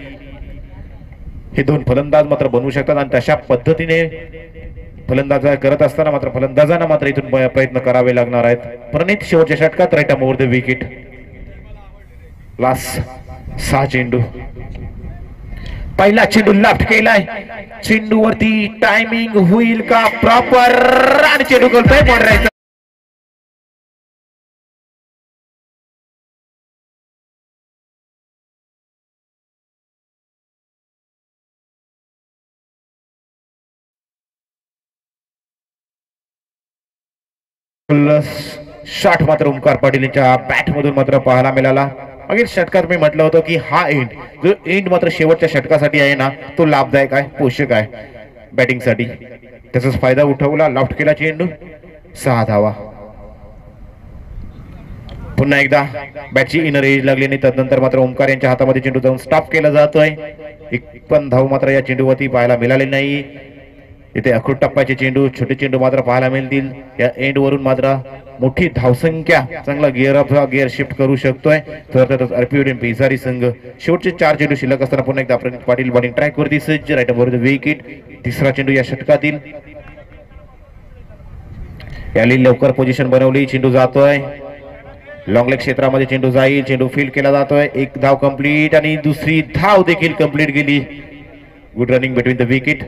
हे 2 फलंदाज मात्र बनवू शकतात. आणि तशा पद्धतीने फलंदाज करत असताना मात्र फलंदाजांना मात्र इथून प्रयत्न करावे लागणार आहेत. प्रणित शेवटच्या षटकात right arm over the wicket. Last 6 चेंडू. पहिला चेंडू लेफ्ट केलाय. चेंडूवरती टायमिंग होईल का प्रॉपर आणि चेंडू गोलफाय पडायचा. शॉट मात्र ओंकार पाटील यांच्या बॅट मधून मात्र पाहायला मिळाला. मागील षटकात मी म्हटलं होतं की हा एंड जो एंड मात्र शेवटच्या षटकासाठी आहे ना तो लाभदायक आहे, पोषक आहे बॅटिंगसाठी. त्याचाच फायदा उठवला. लेफ्ट केला चेंडू, 6 धावा. पुन्हा एकदा बॅटची इनर एज लागली आणि त्यानंतर मात्र ओंकार यांच्या हातामध्ये चेंडू जाऊन स्टॉप केला जातोय. एक पण धाव मात्र या चेंडूवरती पाहायला मिळाली नाही. इथे अखूट टप्प्याचे चेंडू, छोटे चेंडू मात्र पाहायला मिळतील. या एंड वरून मात्र मोठी धावसंख्या, चांगला गिअर अप गिअर शिफ्ट करू शकतोय. तर RPL पेझारी संघ शेवटचे 4 चेंडू शिल्लक असताना पुन्हा एकदा प्रणित पाटील बॉलिंग ट्रॅक वरती सज्ज. Right over the wicket. तिसरा चेंडू या षटकातील. याली लवकर पोझिशन बनवली. चेंडू जातोय लॉंग लेग क्षेत्रामध्ये. चेंडू जाईल, चेंडू फील्ड केला जातोय. एक धाव कंप्लीट आणि दुसरी धाव देखील कंप्लीट गेली. Good running between the wicket.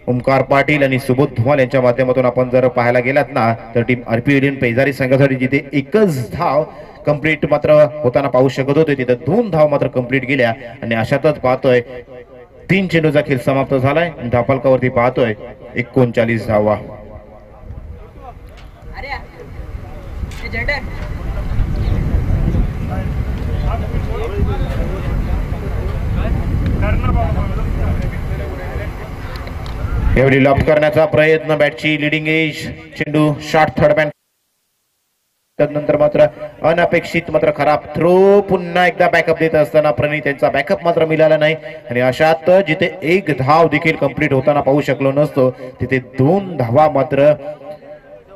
Omkar Patil आणि सुबोध धुमाल यांच्या माध्यमातून आपण जर पाहायला गेलात ना तर टीम RPL पेझारी संघासाठी जिथे एकच धाव कंप्लीट मात्र होताना पाहू शकत होते तिथे 2 धाव मात्र कंप्लीट गेल्या. आणि अशातच पाहतोय 3 चेंडूचा खेळ समाप्त झालाय. धावफलकावरती पाहतोय 39 धावा. यावेळी लॉक करण्याचा प्रयत्न. बॅटची लिडिंग एज. चेंडू शॉर्ट थर्ड मॅन. त्यानंतर मात्र अनपेक्षित मात्र खराब थ्रो. पुन्हा एकदा बॅकअप देत असताना प्रणित यांचा बॅकअप मात्र मिळाला नाही. आणि अशात जिथे एक धाव देखील कंप्लीट होताना पाहू शकलो नसतो तिथे 2 धावा मात्र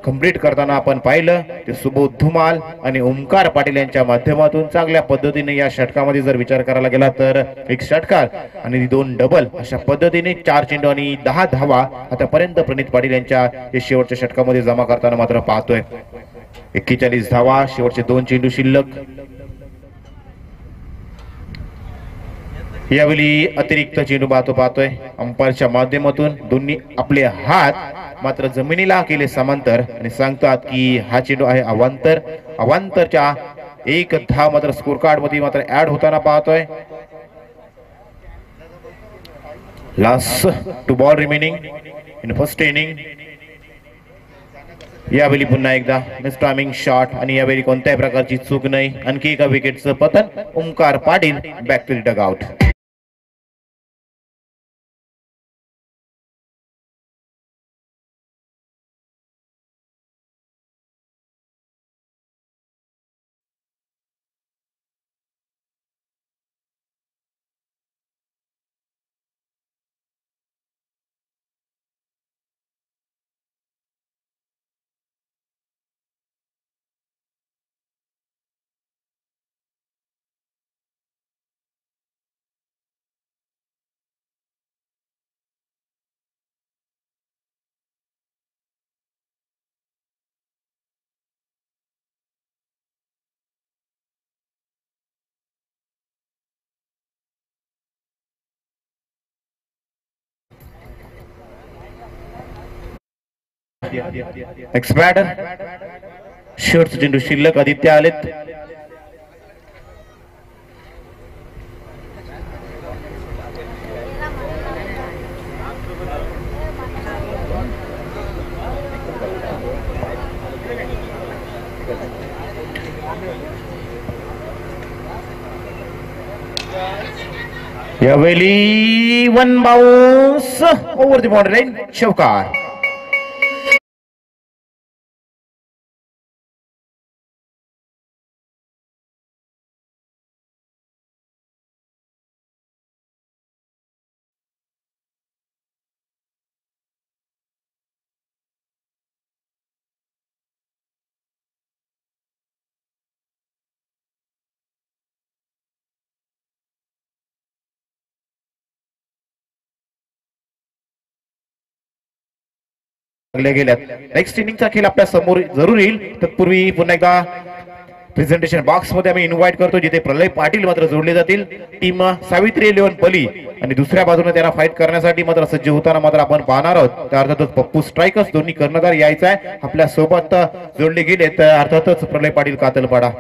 कंप्लीट करताना आपण पाहिलं. ते सुबोध धुमाल आणि ओंकार पाटील यांच्या माध्यमातून चांगल्या पद्धतीने या षटकामध्ये जर विचार करायला गेला तर एक षटकार आणि 2 डबल अशा पद्धतीने 4 चेंडू आणि 10 धावा आतापर्यंत प्रणित पाटील यांच्या शेवटच्या षटकामध्ये जमा करताना मात्र पाहतोय. 41 धावा. शेवटचे 2 चेंडू शिल्लक. यावेळी अतिरिक्त चेंडू पाहतोय अंपायरच्या माध्यमातून. दोन्ही आपले हात मात्र जमिनीला केले समांतर आणि सांगतात की हा चेंडू आहे अवांतर. अवांतरच्या 1 धाव मात्र स्कोर कार्ड मध्ये मात्र ऍड होताना पाहतोय. Last 2 ball remaining in first inning. यावेळी पुन्हा एकदा मिस टायमिंग शॉट आणि यावेळी कोणत्याही प्रकारची चूक नाही. आणखी एका विकेटचं पतन. Omkar Patil back to the dugout. Next batter शेवटचे चेंडू शिल्लक. आदित्य आलेत. यावेळी one bounce over the boundary line. चौकार. गेल्यात. नेक्स्ट इनिंगचा खेळ आपल्या समोर जरूर येईल. तत्पूर्वी पुन्हा एकदा प्रेझेंटेशन बॉक्स मध्ये आम्ही इन्व्हाइट करतो जिथे प्रलय पाटील मात्र जोडले जातील. टीम सावित्री 11 पली आणि दुसऱ्या बाजूने त्यांना फाईट करण्यासाठी मात्र सज्ज होताना मात्र आपण पाहणार आहोत. त्या अर्थातच पप्पू स्ट्रायकर्स दोन्ही कर्णधार यायचा आहे आपल्या सोबत जोडले गेले. तर अर्थातच प्रलय पाटील कातलपाडा.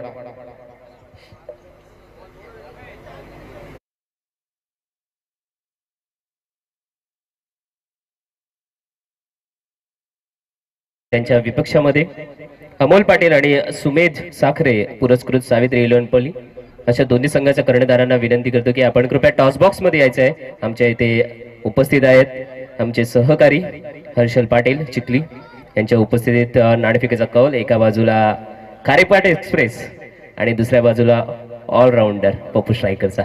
त्यांच्या विपक्षामध्ये अमोल पाटील आणि सुमेध साखरे पुरस्कृत सावित्री 11 पली अशा दोन्ही संघाच्या कर्णधारांना विनंती करतो की आपण कृपया टॉस बॉक्स मध्ये यायचं आहे. आमच्या इथे उपस्थित आहेत आमचे सहकारी हर्षल पाटील चिखली यांच्या उपस्थितीत नाणेफेकीचा कौल. एका बाजूला खारेपाट एक्सप्रेस आणि दुसऱ्या बाजूला ऑलराऊंडर पप्पू स्ट्रायकरचा.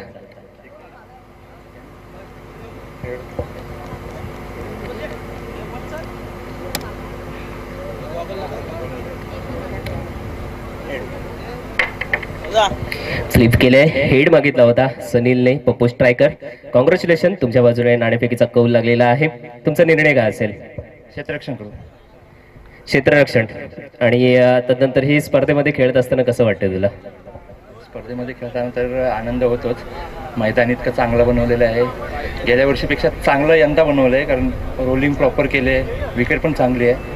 स्लिप केले. हेड मागितला होता सनीलने. पप्पू स्ट्रायकर कॉंग्रॅच्युलेशन, तुमच्या बाजूने नाणेफेकीचा कौल लागलेला आहे. तुमचा निर्णय काय असेल? क्षेत्ररक्षण करू. क्षेत्ररक्षण. आणि तदनंतर ही स्पर्धेमध्ये खेळत असताना कसं वाटतं तुला? स्पर्धेमध्ये खेळताना तर आनंद होतोच. मैदान इतकं चांगलं बनवलेलं आहे. गेल्या वर्षीपेक्षा चांगलं यंदा बनवलं आहे कारण रोलिंग प्रॉपर केले. विकेट पण चांगली आहे.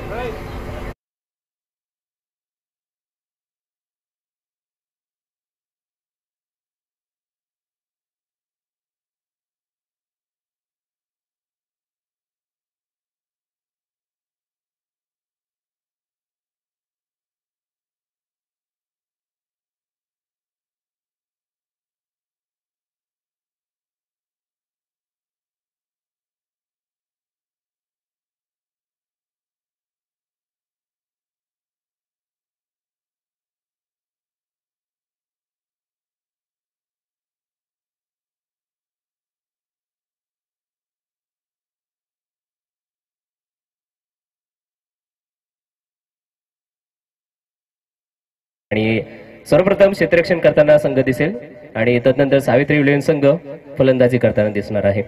आणि सर्वप्रथम क्षेत्ररक्षण करताना संघ दिसेल आणि तदनंतर सावित्री 11 संघ फलंदाजी करताना दिसणार आहे.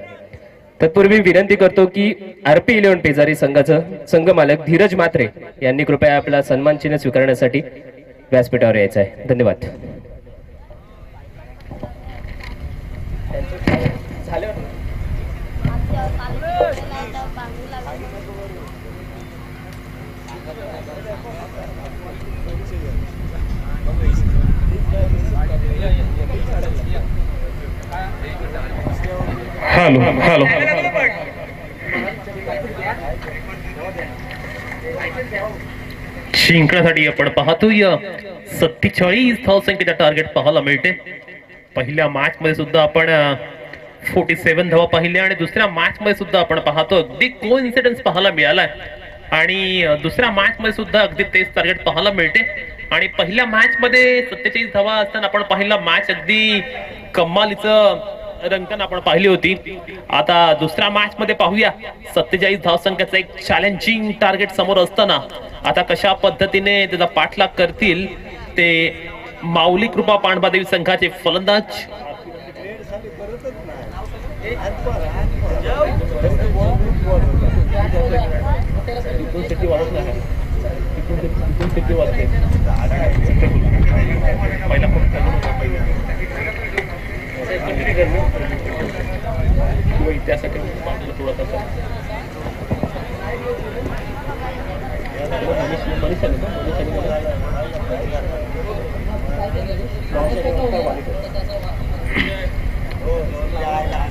तत्पूर्वी विनंती करतो की RP 11 पेजारी संघाचं संघ मालक धीरज मात्रे यांनी कृपया आपला सन्मान चिन्ह स्वीकारण्यासाठी व्यासपीठावर यायचं आहे. धन्यवाद. हॅलो हॅलो जिंकण्यासाठी आपण पाहतोय 47 धावसंख्येचा टार्गेट पाहायला मिळते. पहिल्या मॅच मध्ये सुद्धा आपण 47 धावा पाहिल्या आणि दुसऱ्या मॅच मध्ये सुद्धा आपण पाहतो अगदी कोइन्सिडन्स पाहायला मिळालाय आणि दुसऱ्या मॅच मध्ये सुद्धा अगदी तेच टार्गेट पाहायला मिळते. आणि पहिल्या मॅच मध्ये 47 धावा असताना आपण पाहिला मॅच अगदी कमालीचं रंगण आपण पाहिली होती. आता दुसऱ्या मॅच मध्ये पाहूया 47 धावसंख्येचं एक चॅलेंजिंग टार्गेट समोर असताना आता कशा पद्धतीने त्याचा पाठलाग करतील ते माऊली कृपा पांडवादेवी संघाचे फलंदाज.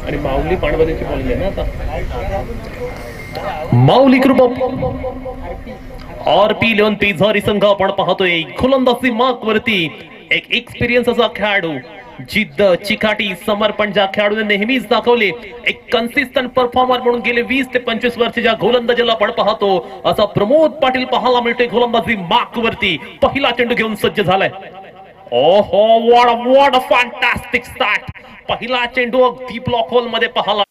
आणि माऊली पाणबंदीची बॉलिंग आहे ना आता. माऊली ग्रुप ऑफ RP11 पेझारी संघ आपण पाहतोय गोलंदाजी मार्क वरती एक एक्सपिरियन्स असा खेळाडू, जिद्द, चिकाटी, समर्पण ज्या खेळाडूने नेहमीच दाखवले, एक कन्सिस्टंट परफॉर्मर म्हणून गेले 20 ते 25 वर्षाच्या गोलंदाजीला आपण पाहतो असा प्रमोद पाटील पाहायला मिळतोय गोलंदाजी मार्क वरती. पहिला चेंडू घेऊन सज्ज झालाय. ओहो, व्हॉट अ फॅन्टास्टिक स्टार्ट. पहिला चेंडू अगदी ब्लॉक होल मध्ये पाहायला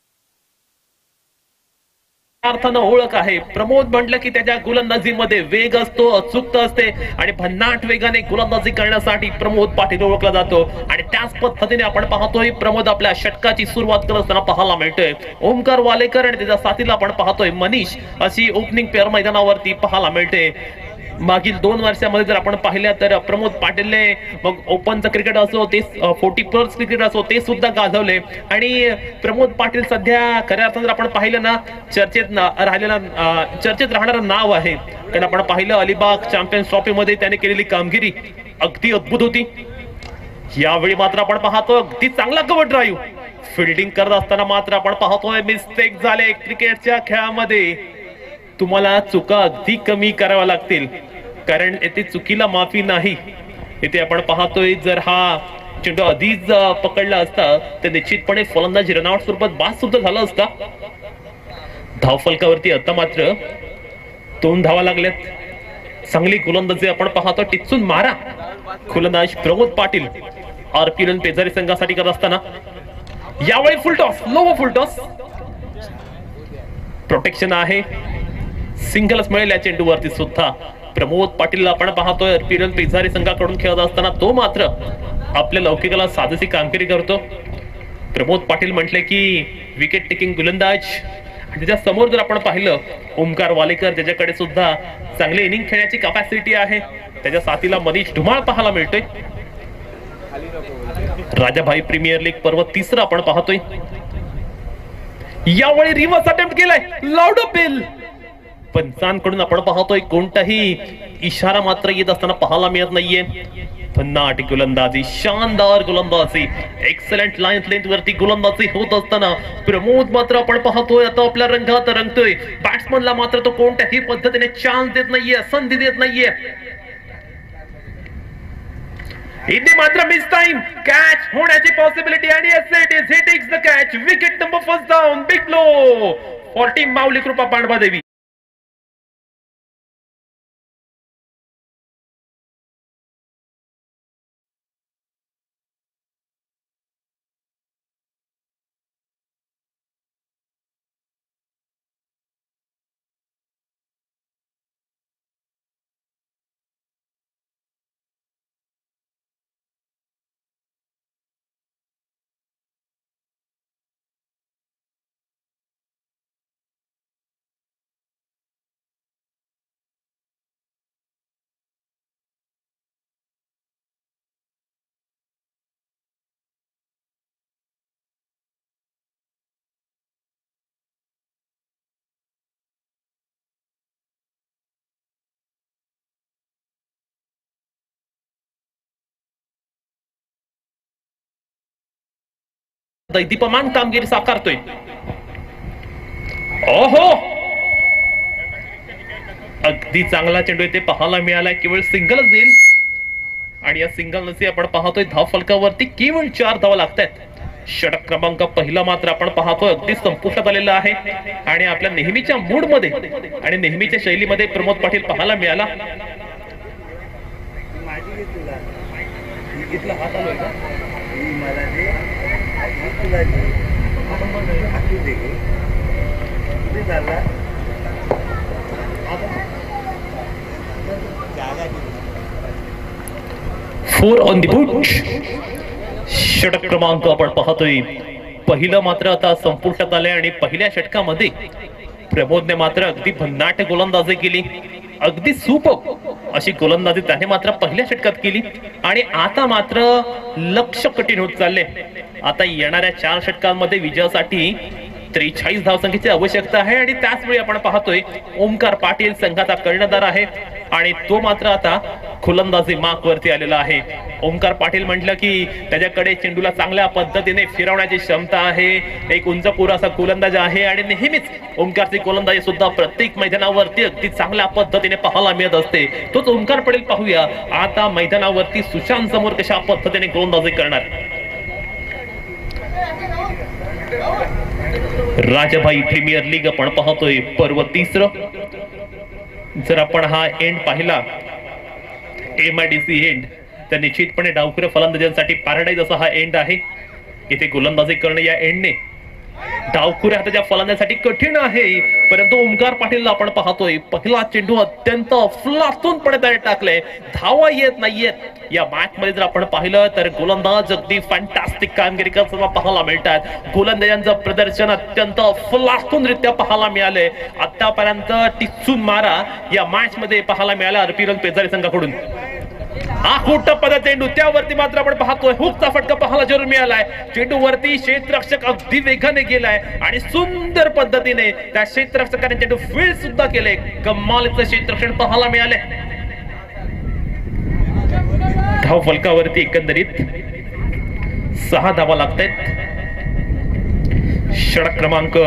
अर्थानं ओळख आहे. प्रमोद म्हटलं की त्याच्या गोलंदाजीमध्ये वेग असतो, अचूकता असते आणि भन्नाट वेगाने गोलंदाजी करण्यासाठी प्रमोद पाटील ओळखला जातो. आणि त्याच पद्धतीने आपण पाहतोय प्रमोद आपल्या षटकाची सुरुवात करत असताना पाहायला मिळतोय. ओमकार वालेकर आणि त्याच्या साथीला आपण पाहतोय मनीष अशी ओपनिंग पेअर मैदानावरती पाहायला मिळते. मागील 2 वर्षामध्ये जर आपण पाहिलं तर प्रमोद पाटीलने मग ओपनचं क्रिकेट असो ते 40+ क्रिकेट असो ते सुद्धा गाजवले. आणि प्रमोद पाटील सध्या खऱ्या अर्थानं जर आपण पाहिलं ना चर्चेत राहणारं नाव आहे. कारण आपण पाहिलं अलिबाग चॅम्पियन्स ट्रॉफी मध्ये त्याने केलेली कामगिरी अगदी अद्भुत होती. यावेळी मात्र आपण पाहतो अगदी चांगला कव्हर ड्राईव्ह. फिल्डिंग करत असताना मात्र आपण पाहतोय मिस्टेक झाले क्रिकेटच्या खेळामध्ये. तुम्हाला चुका अगदी कमी कराव्या लागतील कारण येथे चुकीला माफी नाही. इथे आपण पाहतोय जर हा चेंडू आधीच पकडला असता तर निश्चितपणे फलंदाजी रनआउट स्वरूपात बाद सुद्धा झाला असता. धावफलकावरती आता मात्र 2 धावा लागल्यात. चांगली गोलंदाजी आपण पाहतो. टिचून मारा गोलंदाज प्रमोद पाटील RP11 पेझारी संघासाठी करत असताना यावेळी फुल टॉस, लो फुल टॉस. प्रोटेक्शन आहे, सिंगलच मिळेल या चेंडूवरती सुद्धा. प्रमोद पाटील आपण पाहतोय RP11 पेझारी संघाकडून खेळत असताना तो मात्र आपल्या लौकिकाला साधेशी कामगिरी करतो. प्रमोद पाटील म्हटले की विकेट टेकिंग गोलंदाज. त्याच्या समोर जर आपण पाहिलं ओमकार वालेकर, त्याच्याकडे सुद्धा चांगली इनिंग खेळण्याची कॅपॅसिटी आहे. त्याच्या साथीला मनीष धुमाळ पाहायला मिळतोय. राजाभाई प्रीमियर लीग पर्व 3 आपण पाहतोय. यावेळी रिव्हर्स अटेम्प्ट केलाय, लाऊड अपील. पंचांकडून आपण पाहतोय कोणताही इशारा मात्र येत असताना पाहायला मिळत नाहीये. भन्नाट गोलंदाजी, शानदार गोलंदाजी, एक्सलंट लाईन लेंथ वरती गोलंदाजी होत असताना प्रमोद मात्र आपण पाहतोय आता आपल्या रंगात रंगतोय. बॅट्समनला मात्र तो कोणत्याही पद्धतीने चान्स देत नाहीये, संधी देत नाहीये. इथे मात्र मिस टाइम कॅच होण्याची पॉसिबिलिटी आणि he takes the catch. Wicket number first down, big blow for team Mauli Krupa Pandavadevi. दैदीप्यमान कामगिरी साकारतोय. ओहो, अगदी चांगला चेंडू इथे पाहायला मिळाला. केवळ सिंगलच देईल आणि या सिंगल नसी आपण पाहतोय धाव फलकावरती केवळ 4 धावा लागतात. षटक क्रमांक पहिला मात्र आपण पाहतोय अगदी संपुष्टात आलेला आहे आणि आपल्या नेहमीच्या मूड मध्ये आणि नेहमीच्या शैलीमध्ये प्रमोद पाटील पाहायला मिळाला. Four on the boot. षटक क्रमांक आपण पाहतोय पहिलं मात्र आता संपुष्टात आलंय आणि पहिल्या षटकामध्ये प्रमोदने मात्र अगदी भन्नाट गोलंदाजी केली. अगदी सुपर अशी गोलंदाजी त्याने मात्र पहिल्या षटकात केली आणि आता मात्र लक्ष कठीण होत चालले. आता येणाऱ्या 4 षटकांमध्ये विजयासाठी 43 धावसंख्येची आवश्यकता आहे आणि त्याचवेळी आपण पाहतोय ओमकार पाटील संघाचा कर्णधार आहे आणि तो मात्र आता गोलंदाजी मार्क वरती आलेला आहे. ओमकार पाटील म्हटलं की त्याच्याकडे चेंडूला चांगल्या पद्धतीने फिरवण्याची क्षमता आहे, एक उंच पुरासा गोलंदाज आहे आणि नेहमीच ओमकारची गोलंदाजी सुद्धा प्रत्येक मैदानावरती अगदी चांगल्या पद्धतीने पाहायला मिळत असते. तोच ओमकार पाटील पाहूया आता मैदानावरती सुशांत समोर कशा पद्धतीने गोलंदाजी करणार. राजाभाई प्रीमियर लीग आपण पाहतोय पर्व 3. जर आपण हा एंड पाहिला MIDC एंड तर निश्चितपणे डावखुऱ्या फलंदाजांसाठी पॅराडाईज असा हा एंड आहे. इथे गोलंदाजी करणं या एंडने डावखुऱ्या हाताच्या फलंदाजांसाठी कठीण आहे, परंतु ओमकार पाटीलला आपण पाहतोय पहिला चेंडू अत्यंत अफलातूनपणे त्याने टाकले, धावा येत नाहीयेत. या मॅच मध्ये जर आपण पाहिलं तर गोलंदाज अगदी फॅन्टास्टिक कामगिरी करताना पाहायला मिळतात. गोलंदाजांचं प्रदर्शन अत्यंत अफलातूनरित्या पाहायला मिळाले. आतापर्यंत टिचून मारा या मॅच मध्ये पाहायला मिळाला RP पेजारी संघाकडून. हा खूप टप्पा चेंडू, त्यावरती मात्र आपण पाहतोय हुकचा फटका पाहायला जरूर मिळालाय. चेंडू वरती क्षेत्ररक्षक अगदी वेगाने गेलाय आणि सुंदर पद्धतीने त्या क्षेत्ररक्षकाने चेंडू फील्ड सुद्धा केले. कमालीचं क्षेत्ररक्षण पाहायला मिळाले. धाव फलकावरती एकंदरीत 6 धावा लागतायत. षटक क्रमांक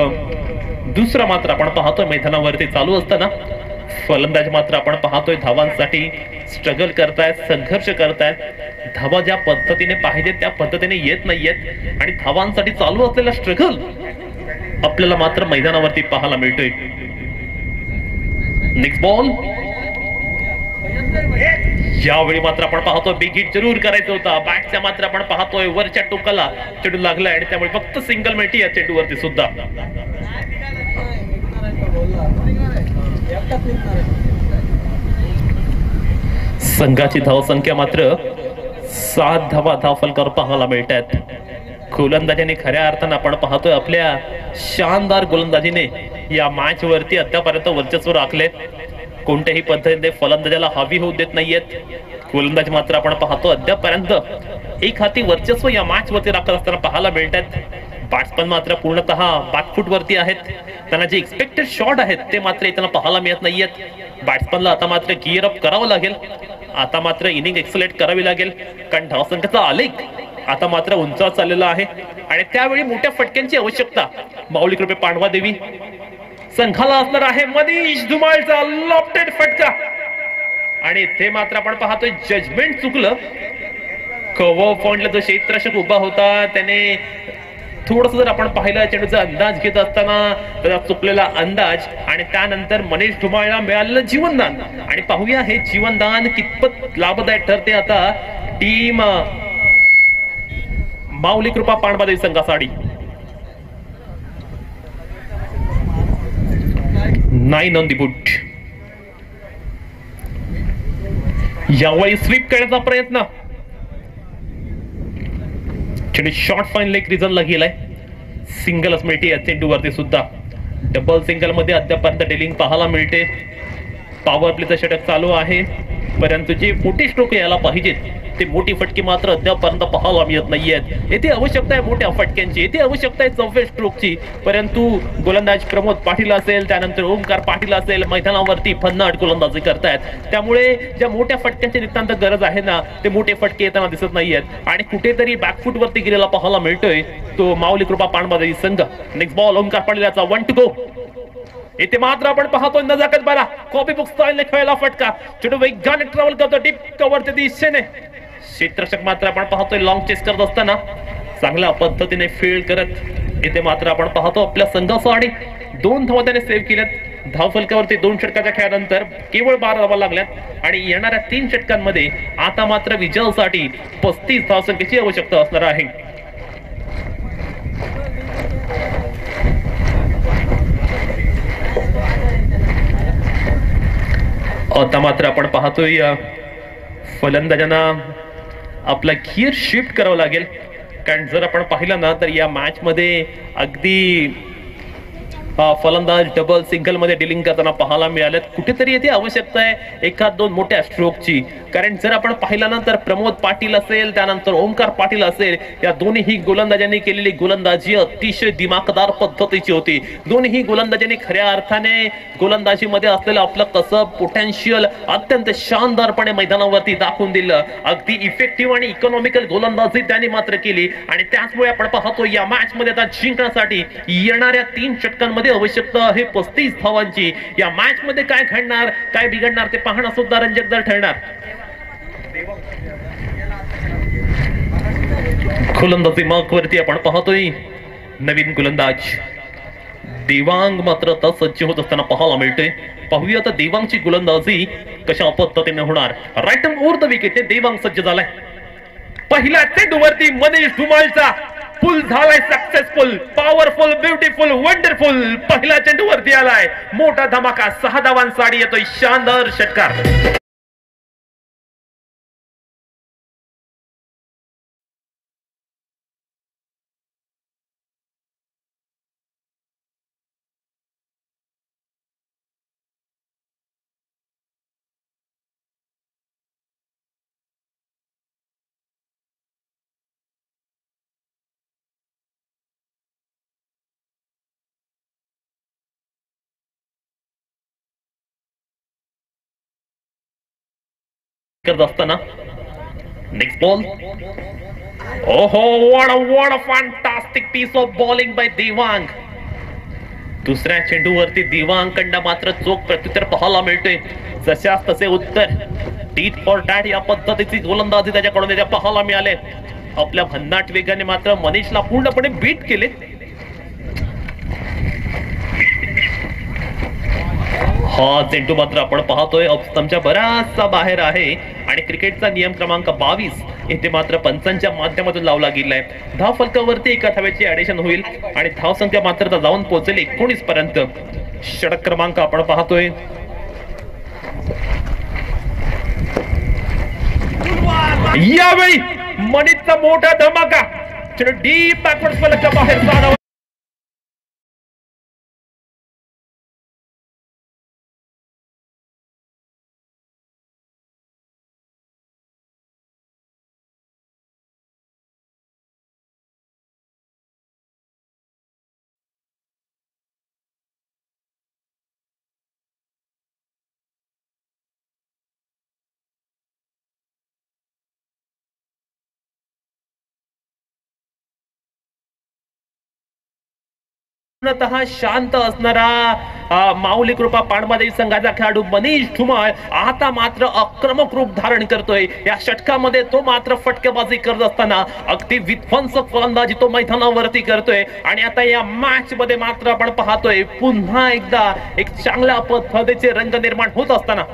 2 मात्र आपण पाहतोय मैदानावरती चालू असताना फलंदाज मात्र आपण पाहतोय धावांसाठी स्ट्रगल करतायत, संघर्ष करतायत. धावा ज्या पद्धतीने पाहिजे त्या पद्धतीने येत नाहीयेत आणि धावांसाठी चालू असलेला स्ट्रगल आपल्याला मात्र मैदानावरती पाहायला मिळतोय. नेक्स्ट बॉल, यावेळी मात्र आपण पाहतोय बिग हिट जरूर करायचं होता. बॅटच्या मात्र आपण पाहतोय वरच्या टोकाला चेंडू लागलाय आणि त्यामुळे फक्त सिंगल मिळते या चेंडूवरती सुद्धा. संघाची धावसंख्या मात्र 7 धावा धावफलकावर पाहायला मिळतात. गोलंदाजीने खऱ्या अर्थानं आपण पाहतोय आपल्या शानदार गोलंदाजीने या मॅच वरती आतापर्यंत वर्चस्व राखले. कोणत्याही पद्धतीने फलंदाजाला हवी होऊ देत नाहीयेत. गोलंदाज मात्र आपण पाहतो अद्यापर्यंत एक हाती वर्चस्व या मॅच वरती राखत असताना पाहायला मिळतात. बॅट्समन मात्र पूर्णतः बॅकफूट वरती आहेत. त्यांना जे एक्सपेक्टेड शॉट आहेत ते मात्र त्यांना पाहायला मिळत नाहीयेत. बॅट्समनला आता मात्र गिअर अप करावं लागेल. आता मात्र इनिंग एक्सलेट करावी लागेल, कारण धावसंख्येचा आलेख आता मात्र उंचावर चाललेला आहे आणि त्यावेळी मोठ्या फटक्यांची आवश्यकता. माऊली कृपे पांडवा देवी संघाला असणार आहे. मनीष धुमाळचा लॉफ्टेड फटका आणि ते मात्र आपण पाहतोय जजमेंट चुकलं. कव्हर पॉइंटला जो क्षेत्ररक्षक उभा होता त्याने थोडस जर आपण पाहिलं चेंडूचा अंदाज घेत असताना त्याचा चुकलेला अंदाज आणि त्यानंतर मनीष धुमाळला मिळालेलं जीवनदान. आणि पाहूया हे जीवनदान कितपत लाभदायक ठरते आता टीम माऊली कृपा पांडवादेवी संघासाठी. 9 ऑन दी बुट. यावेळी स्वीप करण्याचा प्रयत्न. शॉर्ट फाईन लेग रिझनला गेलाय. सिंगलच मिळते या चेंडूवरती सुद्धा. डबल सिंगल मध्ये अद्यापर्यंत डेलिंग पाहायला मिळते. पॉवर प्लेचं षटक चालू आहे, परंतु जे मोठी स्ट्रोक यायला पाहिजेत ते मोठी फटकी मात्र अद्यापर्यंत पाहायला मिळत नाहीयेत. येथे आवश्यकता आहे मोठ्या फटक्यांची, येथे आवश्यकता आहे 4व्या स्ट्रोकची, परंतु गोलंदाज प्रमोद पाटील असेल, त्यानंतर ओमकार पाटील असेल, मैदानावरती भन्नाट गोलंदाजी करतायत. त्यामुळे ज्या मोठ्या फटक्यांची नितांत गरज आहे ना ते मोठे फटके येताना दिसत नाहीयेत आणि कुठेतरी बॅकफूट वरती गेलेला पाहायला मिळतोय तो माऊली कृपा पांडवादेवी संघ. नेक्स्ट बॉल ओमकार पाटीलचा 1 टू गो. इथे मात्र आपण पाहतोय नजाकत बारा कॉपी बुक स्टाईलने खेळला फटका. चेंडू वेगाने ट्रॅव्हल करतो डीप कव्हरच्या दिशेने. क्षेत्ररक्षक मात्र आपण पाहतोय लॉंग चेस करत असताना चांगल्या पद्धतीने फील्ड करत इथे मात्र आपण पाहतो आपल्या संघासाठी 2 धावा त्याने सेव्ह केल्यात. धावफलकावरती 2 षटकाच्या खेळानंतर केवळ 12 धावा लागल्यात आणि येणाऱ्या 3 षटकांमध्ये आता मात्र विजयासाठी 35 धावसंख्येची आवश्यकता असणार आहे. आता मात्र आपण पाहतोय फलंदाजांना आपला गिअर शिफ्ट करावं लागेल, कारण जर आपण पाहिलं ना तर या मॅच मध्ये अगदी फलंदाज डबल सिंगल मध्ये डिलिंग करताना पाहायला मिळाले. कुठेतरी येथे आवश्यकता आहे एखाद दोन मोठ्या स्ट्रोकची, कारण जर आपण पाहिलं ना तर प्रमोद पाटील असेल त्यानंतर ओमकार पाटील असेल, या दोन्ही गोलंदाजांनी केलेली गोलंदाजी अतिशय दिमाखदार पद्धतीची होती. दोन्ही गोलंदाजांनी खऱ्या अर्थाने गोलंदाजीमध्ये असलेलं आपलं कसं पोटेन्शियल अत्यंत शानदारपणे मैदानावरती दाखवून दिलं. अगदी इफेक्टिव्ह आणि इकॉनॉमिकल गोलंदाजी त्यांनी मात्र केली आणि त्याचमुळे आपण पाहतो या मॅच मध्ये आता जिंकण्यासाठी येणाऱ्या 3 षटकांमध्ये आवश्यकता आहे 35 धावांची. या मॅच मध्ये काय घडणार काय बिघडणार ते पाहणं सुद्धा रंजकदार ठरणार. गोलंदाजी मार्कवरती आपण पाहतोय नवीन गोलंदाज देवांग मात्र आता सज्ज होत असताना पाहायला मिळते. पाहूया आता देवांगची गोलंदाजी कशा पद्धतीने होणार. Right over the wicket Devang सज्ज झालाय. पहिल्या चेंडूवरती मनीष धुमाळचा फुल झालाय सक्सेसफुल, पॉवरफुल, ब्युटिफुल, वंडरफुल. पहिला चेंडूवरती आलाय मोठा धमाका, 6 धावांसाठी येतोय शानदार षटकार. करत असताना नेक्स्ट बॉल. ओहो, what a fantastic piece of bowling by Devang. दुसऱ्या चेंडूवरती देवांग कंडा मात्र चोख प्रत्युत्तर पाहायला मिळते. जशास तसे उत्तर, टीट फॉर डॅट या पद्धतीची गोलंदाजी त्याच्याकडून त्याच्या पाहायला मिळाले. आपल्या भन्नाट वेगाने मात्र मनीषला पूर्णपणे बीट केले. हा चेंडू मात्र आपण पाहतोय ऑफस्टंपच्या बराचसा बाहेर आहे आणि क्रिकेटचा नियम क्रमांक 22 येथे मात्र पंचांच्या माध्यमातून लावला गेलाय. धाव फलकावरती एका धावेची ऍडिशन होईल आणि धाव संख्या मात्र जाऊन पोहोचेल 19 पर्यंत. षटक क्रमांक आपण पाहतोय यावेळी मनीषचा मोठा धमाका, चेंडू डीप बॅकवर्ड फलकाच्या बाहेर जाणार. पूर्णतः शांत असणारा माऊली कृपा पांडवादेवी संघाचा खेळाडू मनीष धुमाळ आता मात्र आक्रमक रूप धारण करतोय. या षटकामध्ये तो मात्र फटकेबाजी करत असताना अगदी विध्वंसक फलंदाजी तो मैदानावरती करतोय आणि आता या मॅच मध्ये मात्र आपण पाहतोय पुन्हा एकदा एक चांगल्या पद्धतीचे रंग निर्माण होत असताना.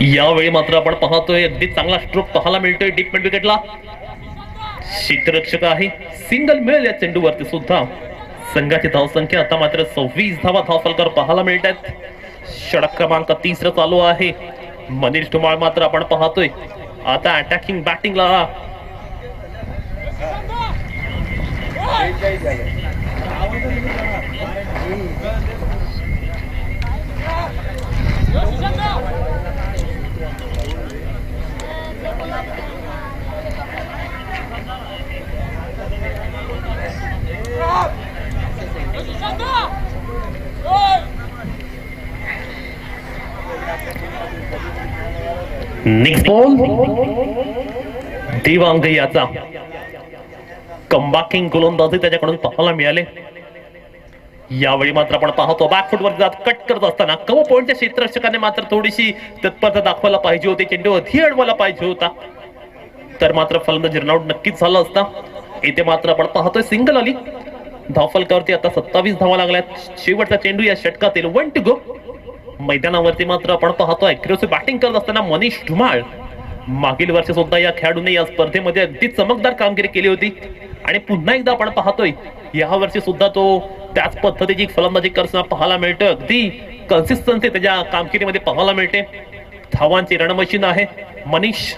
यावेळी मात्र आपण पाहतोय अगदी चांगला स्ट्रोक पाहायला मिळतोय डीप मिड विकेटला. क्षेत्ररक्षक आहे, सिंगल मिळेल या चेंडूवरती सुद्धा. संघाची धावसंख्या आता मात्र 26 धावा धाव फलकावर पाहायला मिळतात. षटक क्रमांक 3 चालू आहे. मनीष धुमाळ मात्र आपण पाहतोय आता अटॅकिंग बॅटिंगला नेक्स्ट बॉल. देवांग याचा कमबॅकिंग गोलंदाजी त्याच्याकडून पाहायला मिळाले. यावेळी मात्र आपण पाहतो बॅकफुटवर जात कट करत असताना कव्हर पॉइंटच्या क्षेत्ररक्षकाने मात्र थोडीशी तत्परता दाखवायला पाहिजे होती, चेंडू अधी अडवायला पाहिजे होता, तर मात्र फलंदाज रनआउट नक्कीच झाला असता. इथे मात्र आपण पाहतोय सिंगल आली. धावफलकावरती आता 27 धावा लागल्यात. शेवटचा चेंडू या षटकातील 1 टू गो. मैदानावरती मात्र आपण पाहतोय अग्रेसिव्ह बॅटिंग करत असताना मनीष धुमाळ. मागील वर्षी सुद्धा या खेळाडूने या स्पर्धेमध्ये अगदी चमकदार कामगिरी केली होती आणि पुन्हा एकदा आपण पाहतोय या वर्षी सुद्धा तो त्याच पद्धतीची फलंदाजी करताना पाहायला मिळतोय. अगदी कन्सिस्टन्सी त्याच्या कामगिरीमध्ये पाहायला मिळते. धावांची रणमशीन आहे मनीष.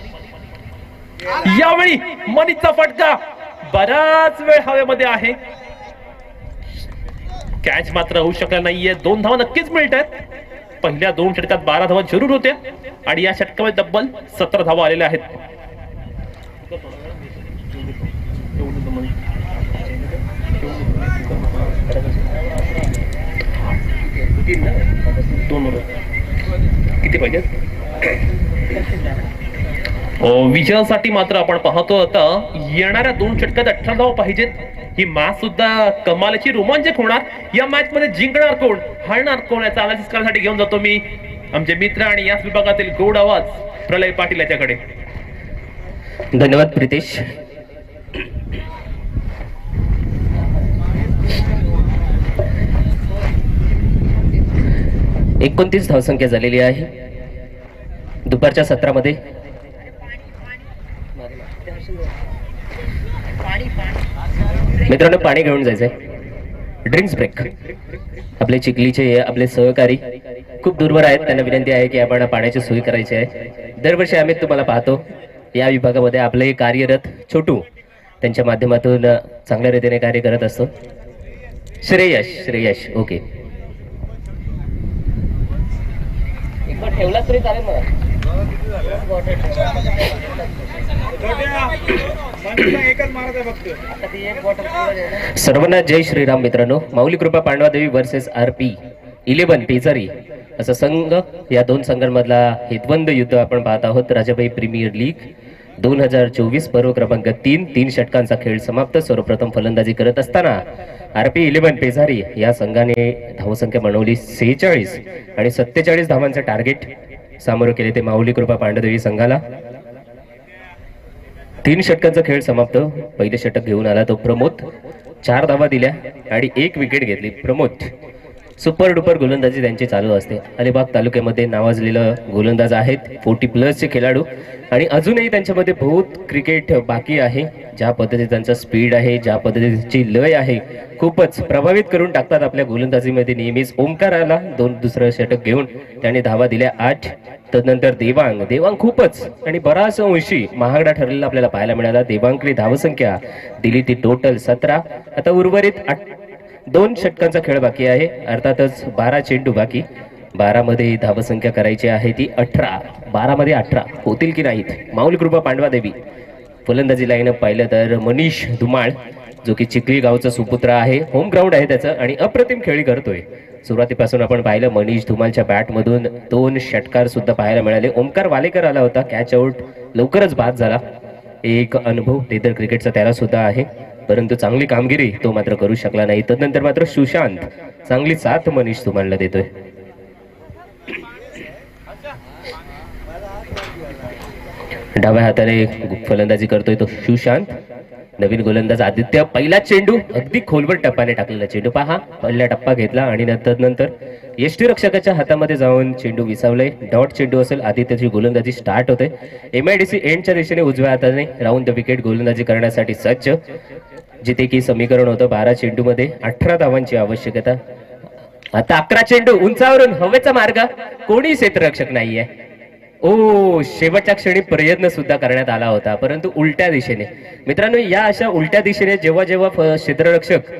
यावेळी मनीषचा फटका बराच वेळ हवेमध्ये आहे. कॅच मात्र होऊ शकला नाहीये. 2 धावा नक्कीच मिळत आहेत. पहिल्या 2 षटकात 12 धावा जरूर होत्या आणि या षटकामध्ये तब्बल 17 धावा आलेल्या आहेत. किती पाहिजेत? विजयासाठी मात्र आपण पाहतो आता येणाऱ्या 2 षटकात 18 धावा पाहिजेत. ही मॅच सुद्धा कमालीची रोमांचक होणार. या मॅच मध्ये जिंकणार कोण, हारणार कोण याचा अनालिसिस करण्यासाठी घेऊन जातो मी आमचे मित्र आणि याच विभागातील गोड आवाज प्रलय पाटील याच्याकडे. धन्यवाद प्रितेश. एकोणतीस धावसंख्या झालेली आहे दुपारच्या सत्रामध्ये. मित्रांनो पाणी घेऊन जायचंय. Drinks break. आपले चिखलीचे आपले सहकारी खूप दूरवर आहेत. त्यांना विनंती आहे की आपण पाण्याची सोय करायची आहे. दरवर्षी आम्ही तुम्हाला पाहतो या विभागामध्ये आपले कार्यरत छोटू त्यांच्या माध्यमातून चांगल्या रीतीने कार्य करत असतो. श्रेयश ओके ठेवला तरी चालेल मला. सर्वांना जय श्रीराम. मित्रांनो माऊली कृपा पांडवादेवी वर्सेस RP 11 पेजारी असा संघ, या 2 संघांमधला हे द्वंद्व युद्ध आपण पाहत आहोत. राजाबाई प्रीमियर लीग 2024 पर्व क्रमांक 3 षटकांचा खेळ समाप्त. सर्वप्रथम फलंदाजी करत असताना RP 11 पेजारी या संघाने धावसंख्या बनवली 46 आणि 47 धावांचं टार्गेट सामोरं केले ते माऊली कृपा पांडवदेवी संघाला. 3 षटकांचा खेळ समाप्त. पहिले षटक घेऊन आला तो प्रमोद. 4 धावा दिल्या आणि 1 विकेट घेतली. प्रमोद सुपर डुपर गोलंदाजी त्यांची चालू असते. अलिबाग तालुक्यामध्ये नावाजलेलं गोलंदाज आहेत. 40+ चे खेळाडू आणि अजूनही त्यांच्यामध्ये बहुत क्रिकेट बाकी आहे. ज्या पद्धतीने त्यांचा स्पीड आहे, ज्या पद्धतीची लय आहे, खूपच प्रभावित करून टाकतात आपल्या गोलंदाजीमध्ये नेहमीच. ओमकार आला दुसरं षटक घेऊन, त्याने धावा दिल्या 8. तदनंतर देवांग खूपच आणि बराच अंशी महागडा ठरलेला आपल्याला पाहायला मिळाला. देवांगने धावसंख्या दिली ती टोटल 17. आता उर्वरित 2 षटकांचा खेळ बाकी आहे. अर्थातच 12 चेंडू बाकी. 12 मध्ये धावसंख्या करायची आहे ती 18. 12 मध्ये 18 होतील की नाहीत. माऊली कृपा पांडवादेवी फलंदाजी लाईनअप पाहिलं तर मनीष धुमाळ जो की चिखली गावचा सुपुत्र आहे. होम ग्राउंड आहे त्याचं आणि अप्रतिम खेळी करतोय. सुरुवातीपासून आपण पाहिलं मनीष धुमालच्या बॅटमधून 2 षटकार सुद्धा पाहायला मिळाले. ओमकार वालेकर आला होता, कॅच आउट लवकरच बाद झाला. एक अनुभव लेदर क्रिकेटचा त्याला सुद्धा आहे, परंतु चांगली कामगिरी तो मात्र करू शकला नाही. तदनंतर मात्र सुशांत चांगली साथ मनीष धुमालला देतोय. डाव्या हाताने फलंदाजी करतोय तो सुशांत. नवीन गोलंदाज आदित्य. पहिला चेंडू अगदी खोलवर टप्प्याने टाकलेला चेंडू पहा. पहिला टप्पा घेतला आणि नंतर यष्टीरक्षकाच्या हातामध्ये जाऊन चेंडू विसावलंय. डॉट चेंडू असेल. आदित्यची गोलंदाजी स्टार्ट होते. MIDC एंडच्या दिशेने उजव्या हाताने राऊंड द विकेट गोलंदाजी करण्यासाठी सज्ज. जिथे की समीकरण होतं 12 चेंडू मध्ये 18 धावांची आवश्यकता. आता 11 चेंडू उंचावरून हवेचा मार्ग. कोणी क्षेत्ररक्षक नाहीये. शेवटच्या क्षणी प्रयत्न सुद्धा करण्यात आला होता, परंतु उलट्या दिशेने. मित्रांनो या अशा उलट्या दिशेने जेव्हा क्षेत्ररक्षक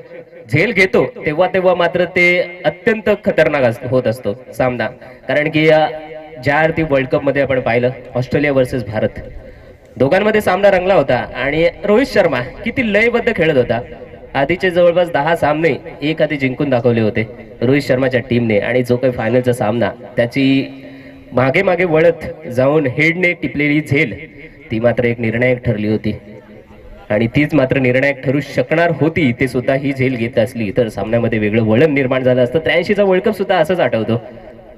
झेल घेतो तेव्हा मात्र ते अत्यंत खतरनाक होत असतो सामना. कारण की ज्या अर्थी वर्ल्ड कप मध्ये आपण पाहिलं ऑस्ट्रेलिया वर्सेस भारत, दोघांमध्ये सामना रंगला होता आणि रोहित शर्मा किती लयबद्ध खेळत होता. आधीचे जवळपास 10 सामने एक आधी जिंकून दाखवले होते रोहित शर्माच्या टीमने. आणि जो काही फायनलचा सामना त्याची मागे वळत जाऊन हेडने टिपलेली झेल ती मात्र एक निर्णायक ठरली होती आणि तीच मात्र निर्णायक ठरू शकणार होती. ते सुद्धा ही झेल घेत असली तर सामन्यामध्ये वेगळं वळण निर्माण झालं असतं. 83चा वर्ल्ड कप सुद्धा असंच आठवतो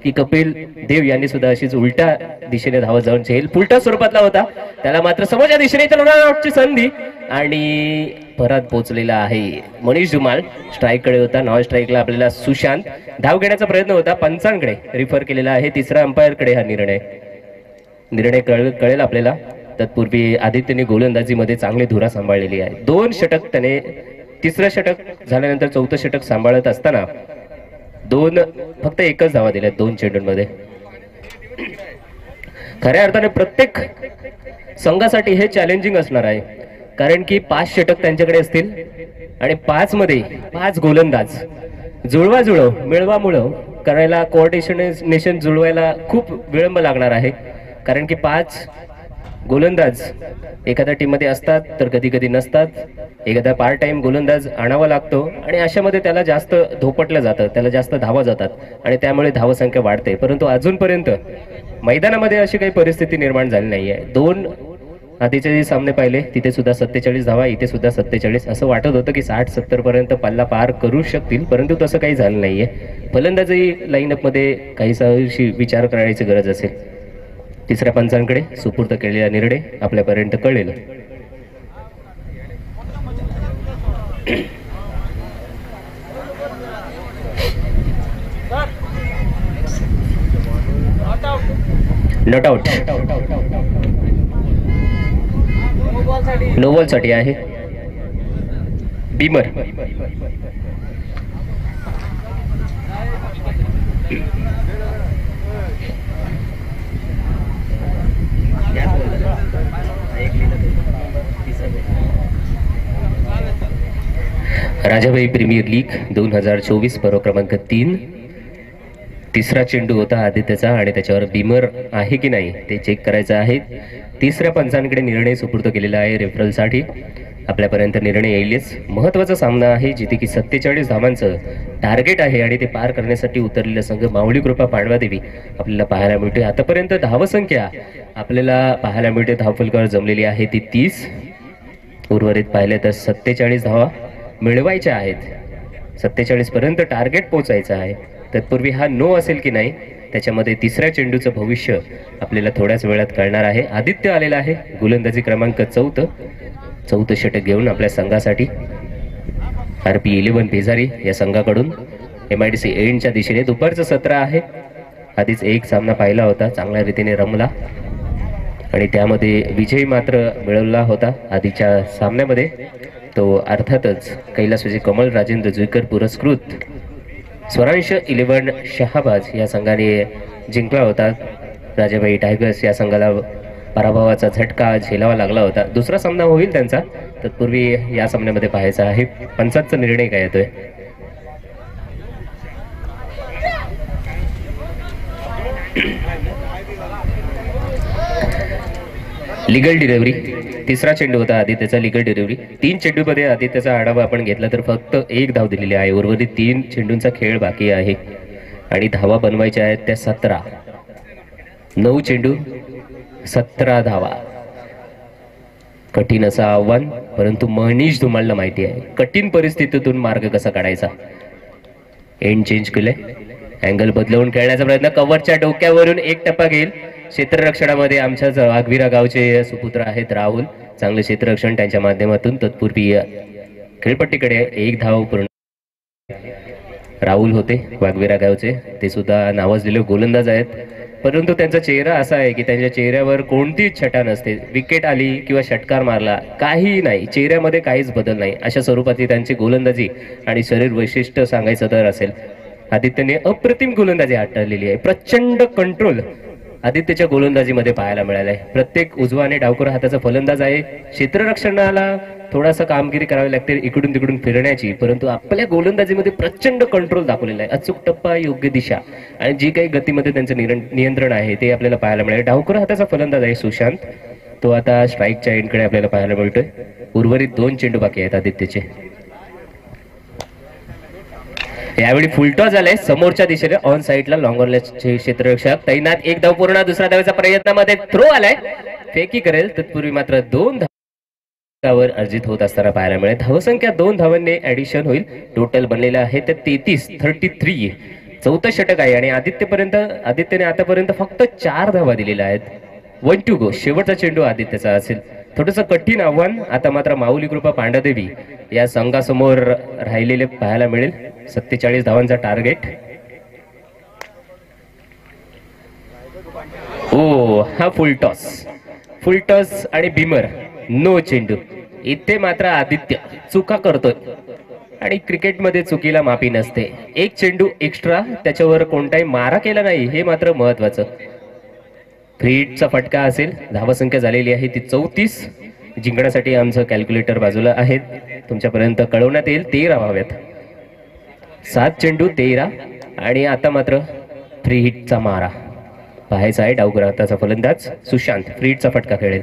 की कपिल देव यांनी सुद्धा अशीच उलट्या दिशेने धावत जाऊन झेल पुलटा स्वरूपातला होता. त्याला मात्र समोरच्या दिशेने रनआउटची संधी आणि परत पोहोचलेला आहे मनीष धुमाल. स्ट्राईककडे होता. नॉन स्ट्राईकला आपल्याला सुशांत. धाव घेण्याचा प्रयत्न होता. पंचांकडे रिफर केलेला आहे. तिसऱ्या अंपायरकडे हा निर्णय कळेल आपल्याला. तत्पूर्वी आदित्यने गोलंदाजीमध्ये चांगली धुरा सांभाळलेली आहे. 2 षटक त्याने. तिसरं षटक झाल्यानंतर 4थं षटक सांभाळत असताना फक्त 1च धावा दिल्या 2 चेंडूंमध्ये. खऱ्या अर्थाने प्रत्येक संघासाठी हे चॅलेंजिंग असणार आहे. कारण की 5 षटक त्यांच्याकडे असतील आणि 5 मध्ये 5 गोलंदाज जुळवा मिळवामुळं करायला कोऑर्डिनेशन जुळवायला खूप विळंब लागणार आहे, कारण की 5 गोलंदाज एखाद्या टीम मध्ये असतात तर कधी कधी नसतात. एखादा पार्ट टाइम गोलंदाज आणावा लागतो आणि अशामध्ये त्याला जास्त धोपटलं जातं, त्याला जास्त धावा जातात आणि त्यामुळे धावसंख्या वाढते. परंतु अजूनपर्यंत मैदानामध्ये अशी काही परिस्थिती निर्माण झाली नाहीये. 2 आधीचे जे सामने पाहिले तिथे सुद्धा 47 धावा, इथे सुद्धा 47. असं वाटत होतं की 60-70 पर्यंत पल्ला पार करू शकतील, परंतु तसं काही झालं नाहीये. फलंदाजी लाईनअप मध्ये काहीसा विचार करायची गरज असेल. तिसऱ्या पंचांकडे सुपूर्द केलेला निर्णय आपल्यापर्यंत कळेल. Not out. नो बॉल साठी आहे बीमर. राजाभाई प्रीमियर लीग 2024 पर्व क्रमांक 3. तिसरा चेंडू होता आदित्यचा आणि त्याच्यावर बीमर आहे की नाही ते चेक करायचं आहे. तिसऱ्या पंचांकडे निर्णय सुपूर्द केलेला आहे रेफरलसाठी. आपल्यापर्यंत निर्णय येईलच. महत्वाचा सामना आहे जिथे की 47 धावांचं टार्गेट आहे आणि ते पार करण्यासाठी उतरलेला संघ माऊली कृपा पांडवादेवी आपल्याला पाहायला मिळते. आतापर्यंत धावसंख्या आपल्याला पाहायला मिळते धावफलकावर जमलेली आहे ती 30. उर्वरित पाहिले तर 47 धावा मिळवायच्या आहेत. 47 पर्यंत टार्गेट पोहोचायचं आहे. तत्पूर्वी हा नो असेल की नाही त्याच्यामध्ये तिसऱ्या चेंडूचं भविष्य आपल्याला थोड्याच वेळात कळणार आहे. आदित्य आलेला आहे गोलंदाजी क्रमांक 4 षटक घेऊन आपल्या संघासाठी. RP 11 पेजारी या संघाकडून MIDC एंडच्या दिशेने. दुपारचं सत्र आहे. आधीच एक सामना पाहिला होता, चांगल्या रीतीने रमला आणि त्यामध्ये विजय मात्र मिळवला होता आधीच्या सामन्यामध्ये. तो अर्थातच कैलासवासी कमल राजेंद्र जुईकर पुरस्कृत स्वरांश 11 शहाबाज या संघाने जिंकला होता. राजाभाई टायगर्स या संघाला पराभवाचा झटका झेलावा लागला होता. दुसरा सामना होईल त्यांचा, तत्पूर्वी या सामन्यामध्ये पाहायचा आहे पंचांचा निर्णय काय येतोय. Legal delivery. तिसरा चेंडू होता आदित्यचा लिगल डिलिव्हरी. 3 चेंडूमध्ये आदित्यचा आढावा आपण घेतला तर फक्त 1 धाव दिलेली आहे. उर्वरित 3 चेंडूंचा खेळ बाकी आहे आणि धावा बनवायच्या आहेत त्या 17. 9 चेंडू 17 धावा. कठीण असं आव्हान, परंतु मनीष धुमाळला माहिती आहे कठीण परिस्थितीतून मार्ग कसा काढायचा. एंड चेंज केलंय, अँगल बदलवून खेळण्याचा प्रयत्न. कव्हरच्या डोक्यावरून 1 टप्पा घेईल. क्षेत्ररक्षणामध्ये आमच्या वाघवीरा गावचे सुपुत्र आहेत राहुल. चांगले क्षेत्ररक्षण त्यांच्या माध्यमातून. तत्पूर्वी खेळपट्टीकडे 1 धाव पूर्ण. राहुल होते वाघवीरा गावचे, ते सुद्धा नावाजलेले गोलंदाज आहेत, परंतु त्यांचा चेहरा असा आहे की त्यांच्या चेहऱ्यावर कोणतीच छटा नसते. विकेट आली किंवा षटकार मारला काही नाही, चेहऱ्यामध्ये काहीच बदल नाही. अशा स्वरूपाची त्यांची गोलंदाजी आणि शरीर वैशिष्ट्य सांगायचं तर असेल. आदित्यने अप्रतिम गोलंदाजी हाताळलेली आहे. प्रचंड कंट्रोल आदित्यच्या गोलंदाजीमध्ये पाहायला मिळालं आहे. प्रत्येक उजवा आणि डावखुरा हाताचा फलंदाज आहे. क्षेत्ररक्षणाला थोडासा कामगिरी करावी लागते इकडून तिकडून फिरण्याची, परंतु आपल्या गोलंदाजीमध्ये प्रचंड कंट्रोल दाखवलेला आहे. अचूक टप्पा, योग्य दिशा आणि जी काही गतीमध्ये त्यांचं नियंत्रण आहे ते आपल्याला पाहायला मिळेल. डावखुरा हाताचा फलंदाज आहे सुशांत, तो आता स्ट्राईकच्या एंडकडे आपल्याला पाहायला मिळतोय. उर्वरित 2 चेंडू बाकी आहेत आदित्यचे. यावेळी फुलटॉस झालाय समोरच्या दिशेने. ऑन साईडला लॉंगरलेसचे क्षेत्ररक्षक तैनात. 1 धाव पूर्ण. दुसऱ्या धावेचा प्रयत्नामध्ये थ्रो आलाय, फेकी करेल. तत्पूर्वी मात्र 2 धावांवर अर्जित होत असताना पाहायला मिळेल. धावसंख्या 2 धावांनी ऍडिशन होईल. टोटल बनलेलं आहे ते 33. 4थं षटक आहे आणि आदित्यने आतापर्यंत फक्त 4 धावा दिलेल्या आहेत. 1 to go. शेवटचा चेंडू आदित्यचा असेल. थोडंसं कठीण आव्हान आता मात्र माऊली कृपा पांडदेवी या संघासमोर राहिलेले पाहायला मिळेल. 47 धावांचा टार्गेट. हा फुलटॉस आणि बीमर. नो चेंडू. इथे मात्र आदित्य चुका करतोय आणि क्रिकेटमध्ये चुकीला माफी नसते. 1 चेंडू एक्स्ट्रा, त्याच्यावर कोणताही मारा केला नाही, हे मात्र महत्वाचं. फ्री हिटचा फटका असेल. धावसंख्या झालेली आहे ती 34. जिंकण्यासाठी आमचं कॅल्क्युलेटर बाजूला आहे, तुमच्यापर्यंत कळवण्यात येईल. 13 व्हाव्यात. 7 चेंडू 13 आणि आता मात्र फ्री हिटचा मारा पाहायचा आहे. डावग्राहताचा फलंदाज सुशांत फ्री हिटचा फटका खेळेल.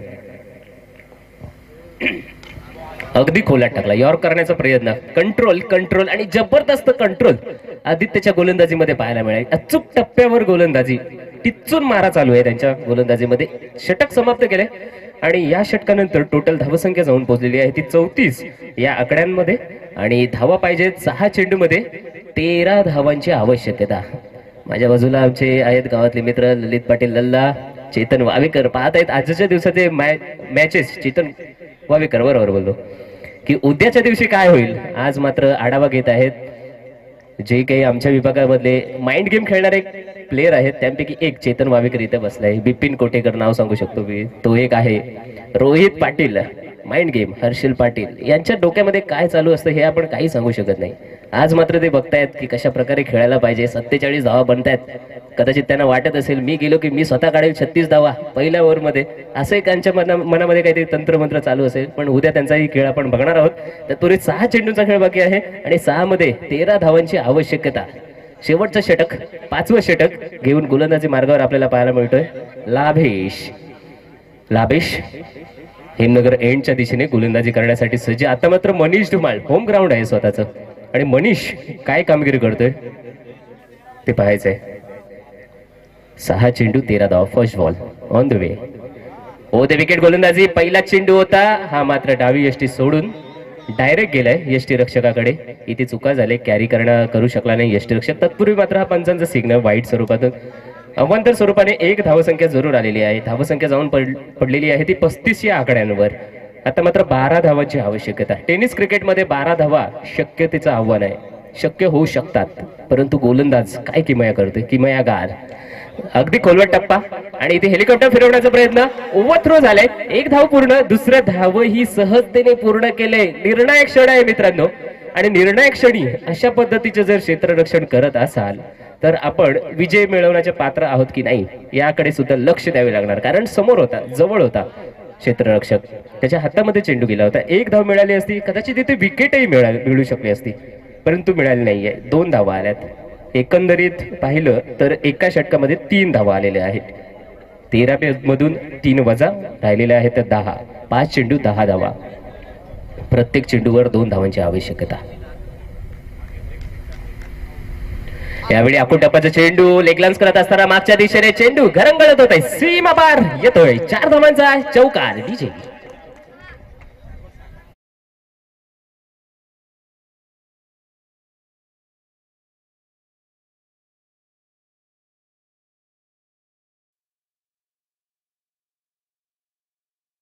अगदी खोलात टाकला, यॉर्क करण्याचा प्रयत्न, कंट्रोल कंट्रोल आणि जबरदस्त कंट्रोल आदित्यच्या गोलंदाजीमध्ये पाहायला मिळेल. अचूक टप्प्यावर गोलंदाजी, टिच्चून मारा चालू आहे त्यांच्या गोलंदाजीमध्ये. षटक समाप्त केले आणि या षटकानंतर टोटल धावसंख्या जाऊन पोहोचलेली आहे ती 34 या आकड्यांमध्ये आणि धावा पाहिजेत 6 चेंडूमध्ये 13 धावांची आवश्यकता. माझ्या बाजूला आमचे आहेत गावातले मित्र ललित पाटील लल्ला, चेतन वावेकर पाहत आहेत आजच्या दिवसाचे मॅचेस. चेतन वावेकर बरोबर बोललो की उद्याच्या दिवशी काय होईल. आज मात्र आढावा घेत आहेत जे काही आमच्या विभागामधले माइंड गेम खेळणारे प्लेयर आहेत त्यापैकी एक चेतन वावेकर इथे बसलाय. बिपिन कोटेकर नाव सांगू शकतो मी, तो एक आहे. रोहित पाटील माइंड गेम, हर्षल पाटील यांच्या डोक्यामध्ये काय चालू असतं हे आपण काही सांगू शकत नाही. आज मात्र ते बघतायत की कशा प्रकारे खेळायला पाहिजे. 47 धावा बनतायत. कदाचित त्यांना वाटत असेल मी गेलो की मी स्वतः काढेल 36 धावा पहिल्या ओव्हरमध्ये, असं एक त्यांच्या मनामध्ये काहीतरी तंत्रमंत्र चालू असेल. पण उद्या त्यांचाही खेळ आपण बघणार आहोत. तर त्वरित 6 चेंडूंचा खेळ बाकी आहे आणि 6 मध्ये 13 धावांची आवश्यकता. शेवटचं षटक, 5वं षटक घेऊन गोलंदाजी मार्गावर आपल्याला पाहायला मिळतोय लाभेश हेमनगर एंडच्या दिशेने गोलंदाजी करण्यासाठी सज्ज. आता मात्र मनीष धुमाळ, होम ग्राउंड आहे स्वतःचं आणि मनीष काय कामगिरी करतोय ते पाहायचंय. 6 चेंडू 13 धावा, first ball on the way. Over the wicket गोलंदाजी, पहिला चेंडू होता हा मात्र डावी यष्टी सोडून डायरेक्ट गेलाय यष्टी रक्षकाकडे. इथे चुका झाले, कॅरी करू शकला नाही यष्टी रक्षक. तत्पूर्वी मात्र हा पंचांचा सिग्नल वाईट स्वरूपातून अवांतर स्वरूपाने 1 धावसंख्या जरूर आलेली आहे. धावसंख्या जाऊन पडलेली आहे ती 35 या आकड्यांवर. आता मात्र 12 धावांची आवश्यकता. टेनिस क्रिकेटमध्ये 12 धावा शक्यतेचं आव्हान आहे. शक्य होऊ शकतात परंतु गोलंदाज काय किमया करतोय, किमयागार. अगदी खोलवट टप्पा आणि इथे हेलिकॉप्टर फिरवण्याचा प्रयत्न, ओव्हरथ्रो झालाय. 1 धाव पूर्ण, दुसरं धाव ही सहजतेने पूर्ण केले. निर्णायक क्षण आहे मित्रांनो आणि निर्णायक क्षणी अशा पद्धतीचे जर क्षेत्ररक्षण करत असाल तर आपण विजय मिळवण्याचे पात्र आहोत की नाही याकडे सुद्धा लक्ष द्यावे लागणार. कारण समोर होता, जवळ होता क्षेत्ररक्षक, त्याच्या हातामध्ये चेंडू गेला होता. 1 धाव मिळाली असती, कदाचित तिथे विकेटही मिळू शकली असती परंतु मिळाली नाहीये. 2 धावा आल्यात. एकंदरीत पाहिलं तर एका षटकामध्ये 3 धावा आलेल्या आहेत. 13 मधून 3 वजा राहिलेल्या आहेत 10. 5 चेंडू 10 धावा, प्रत्येक चेंडूवर 2 धावांची आवश्यकता. यावेळी आखून टप्प्याचा चेंडू लेगलान्स करत असताना मागच्या दिशेने चेंडू घरंगळत होत आहे, सीमा पार येतोय. 4 धावांचा चौकार. डीजे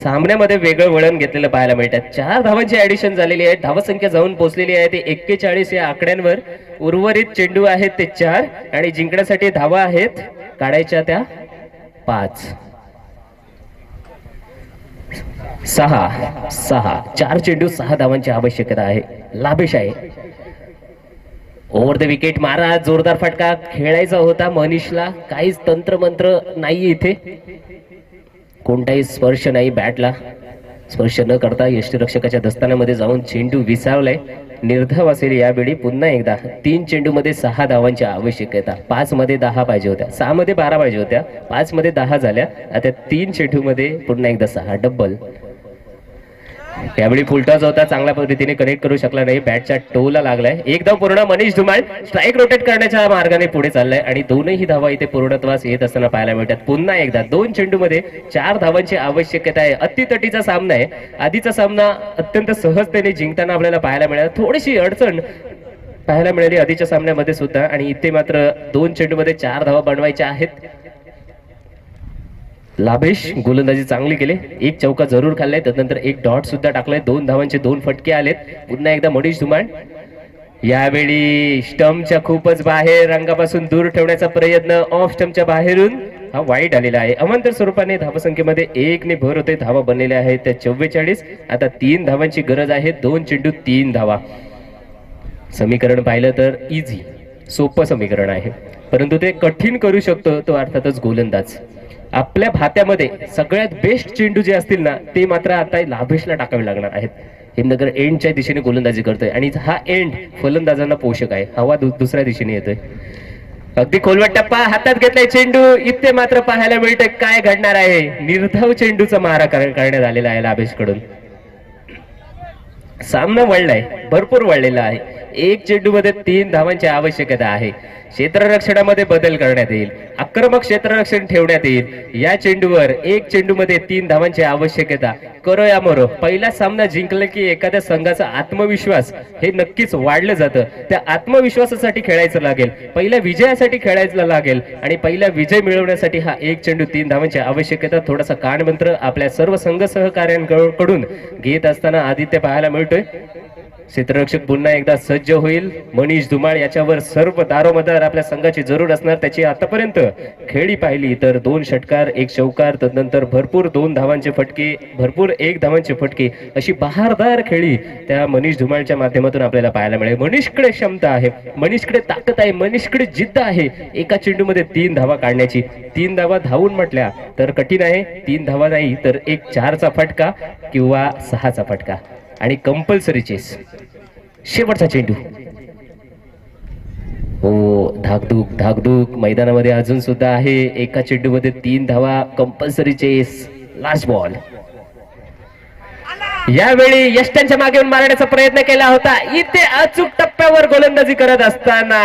सामन्यामध्ये वेगळं वळण घेतलेलं पाहायला मिळतात. 4 धावांची ऍडिशन झालेली आहे. धावसंख्या जाऊन पोहोचलेली आहे ते 41 या आकड्यांवर. उर्वरित चेंडू आहेत ते 4 आणि जिंकण्यासाठी धावा आहेत काढायच्या त्या 5. 6 4 चेंडू 6 धावांची आवश्यकता आहे. लाभेश आहे. ओव्हर द विकेट मारा, जोरदार फटका खेळायचा होता मनीषला. काहीच तंत्रमंत्र नाही इथे, कोणताही स्पर्श नाही. बॅटला स्पर्श न करता यष्टीरक्षकाच्या दस्तानामध्ये जाऊन चेंडू विसावलाय. निर्धाव असेल यावेळी. पुन्हा एकदा 3 चेंडूमध्ये 6 धावांची आवश्यकता. 5 मध्ये 10 पाहिजे होत्या, 6 मध्ये 12 पाहिजे होत्या, 5 मध्ये 10 झाल्या. आता 3 चेंडूमध्ये पुन्हा एकदा 6, डबल. यावेळी फुलटॉस होता, चांगल्या पद्धतीने कनेक्ट करू शकला नाही, बॅटच्या टोला लागलाय. 1 धाव पूर्ण. मनीष धुमाळ स्ट्राईक रोटेट करण्याच्या मार्गाने पुढे चाललाय आणि 2ही धावा इथे पूर्णत्वास येत असताना पाहायला मिळतात. पुन्हा एकदा 2 चेंडूमध्ये 4 धावांची आवश्यकता आहे. अतितटीचा सामना आहे. आधीचा सामना अत्यंत सहजतेने जिंकताना आपल्याला पाहायला मिळाला. थोडीशी अडचण पाहायला मिळाली आधीच्या सामन्यामध्ये सुद्धा आणि इथे मात्र 2 चेंडूमध्ये 4 धावा बनवायच्या आहेत. लाभेश गोलंदाजी चांगली केली. 1 चौका जरूर खाल्लाय, त्यानंतर 1 डॉट सुद्धा टाकलाय. 2 धावांचे 2 फटके आलेत. पुन्हा एकदा मनीष धुमाळ यावेळी स्टंपच्या खूपच बाहेर, रंगापासून दूर ठेवण्याचा प्रयत्न. ऑफ स्टंपच्या बाहेरून हा वाईट आलेला आहे. अवांतर स्वरूपाने धावसंख्येमध्ये 1 ने भर होते. धावा बनलेल्या आहेत त्या 44. आता 3 धावांची गरज आहे. 2 चेंडू 3 धावा. समीकरण पाहिलं तर इझी, सोपं समीकरण आहे. परंतु ते कठीण करू शकतो तो अर्थातच गोलंदाज. आपल्या भात्यामध्ये सगळ्यात बेस्ट चेंडू जे असतील ना ते मात्र आता लाभेशला टाकावे लागणार आहेत. हिमनगर एंडच्या दिशेने गोलंदाजी करतोय आणि हा एंड फलंदाजांना पोषक आहे. हवा दुसऱ्या दिशेने येतोय. अगदी खोलवट टप्पा हातात घेतलाय चेंडू. इथे मात्र पाहायला मिळतंय काय घडणार आहे. निर्धाव चेंडूचा मारा करण्यात आलेला आहे लाभेश कडून. सामना वळलाय, भरपूर वळलेला आहे. एक चेंडू मध्ये 3 धावांची आवश्यकता आहे. क्षेत्ररक्षणामध्ये बदल करण्यात येईल. आक्रमक क्षेत्ररक्षण ठेवण्यात येईल. या चेंडूवर एक चेंडू मध्ये 3 धावांची आवश्यकता. करो या मरो. पहिला सामना जिंकला की एखाद्या संघाचा आत्मविश्वास हे नक्कीच वाढलं जातं. त्या आत्मविश्वासासाठी खेळायचं लागेल, पहिल्या विजयासाठी खेळायचं लागेल आणि पहिला विजय मिळवण्यासाठी हा एक चेंडू 3 धावांची आवश्यकता थोडासा कानमंत्र आपल्या सर्व संघ सहकार्यांकडून घेत असताना आदित्य पाहायला मिळतोय. क्षेत्ररक्षक पुन्हा एकदा सज्ज होईल. मनीष धुमाळ याच्यावर सर्व दारोमदार आपल्या संघाची जरूर असणार. त्याची आतापर्यंत खेळी पाहिली तर 2 षटकार 1 चौकार, तदनंतर भरपूर 2 धावांचे फटके, भरपूर 1 धावांचे फटके, अशी बहारदार खेळी त्या मनीष धुमाळच्या माध्यमातून आपल्याला पाहायला मिळेल. मनीषकडे क्षमता आहे, मनीषकडे ताकद आहे, मनीषकडे जिद्द आहे एका चेंडूमध्ये 3 धावा काढण्याची. 3 धावा धावून म्हटल्या तर कठीण आहे. 3 धावा नाही तर एक 4चा फटका किंवा 6चा फटका आणि कंपल्सरी चेस. शेवटचा चेंडू. हो, धाकधूक धाकधूक मैदानामध्ये अजून सुद्धा आहे. एका चेंडूमध्ये 3 धावा, कंपल्सरी चेस, लास्ट बॉल. यावेळी यष्ट्यांच्या मागे येऊन मारण्याचा प्रयत्न केला होता. इथे अचूक टप्प्यावर गोलंदाजी करत असताना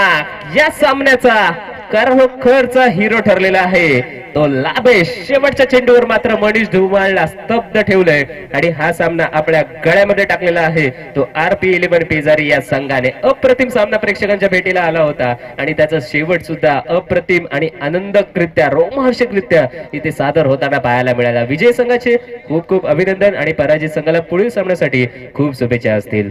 या सामन्याचा खरोखरचा हिरो ठरलेला आहे तो लाभेश. शेवटच्या चेंडूवर मात्र मनीष धुमाळला स्तब्ध ठेवलंय आणि हा सामना आपल्या गळ्यामध्ये टाकलेला आहे तो RP11 पेजारी या संघाने. अप्रतिम सामना प्रेक्षकांच्या भेटीला आला होता आणि त्याचा शेवट सुद्धा अप्रतिम आणि आनंदकरित्या रोमहर्षकरित्या इथे सादर होताना पाहायला मिळाला. विजय संघाचे खूप खूप अभिनंदन आणि पराजित संघाला पुढील सामन्यासाठी खूप शुभेच्छा असतील.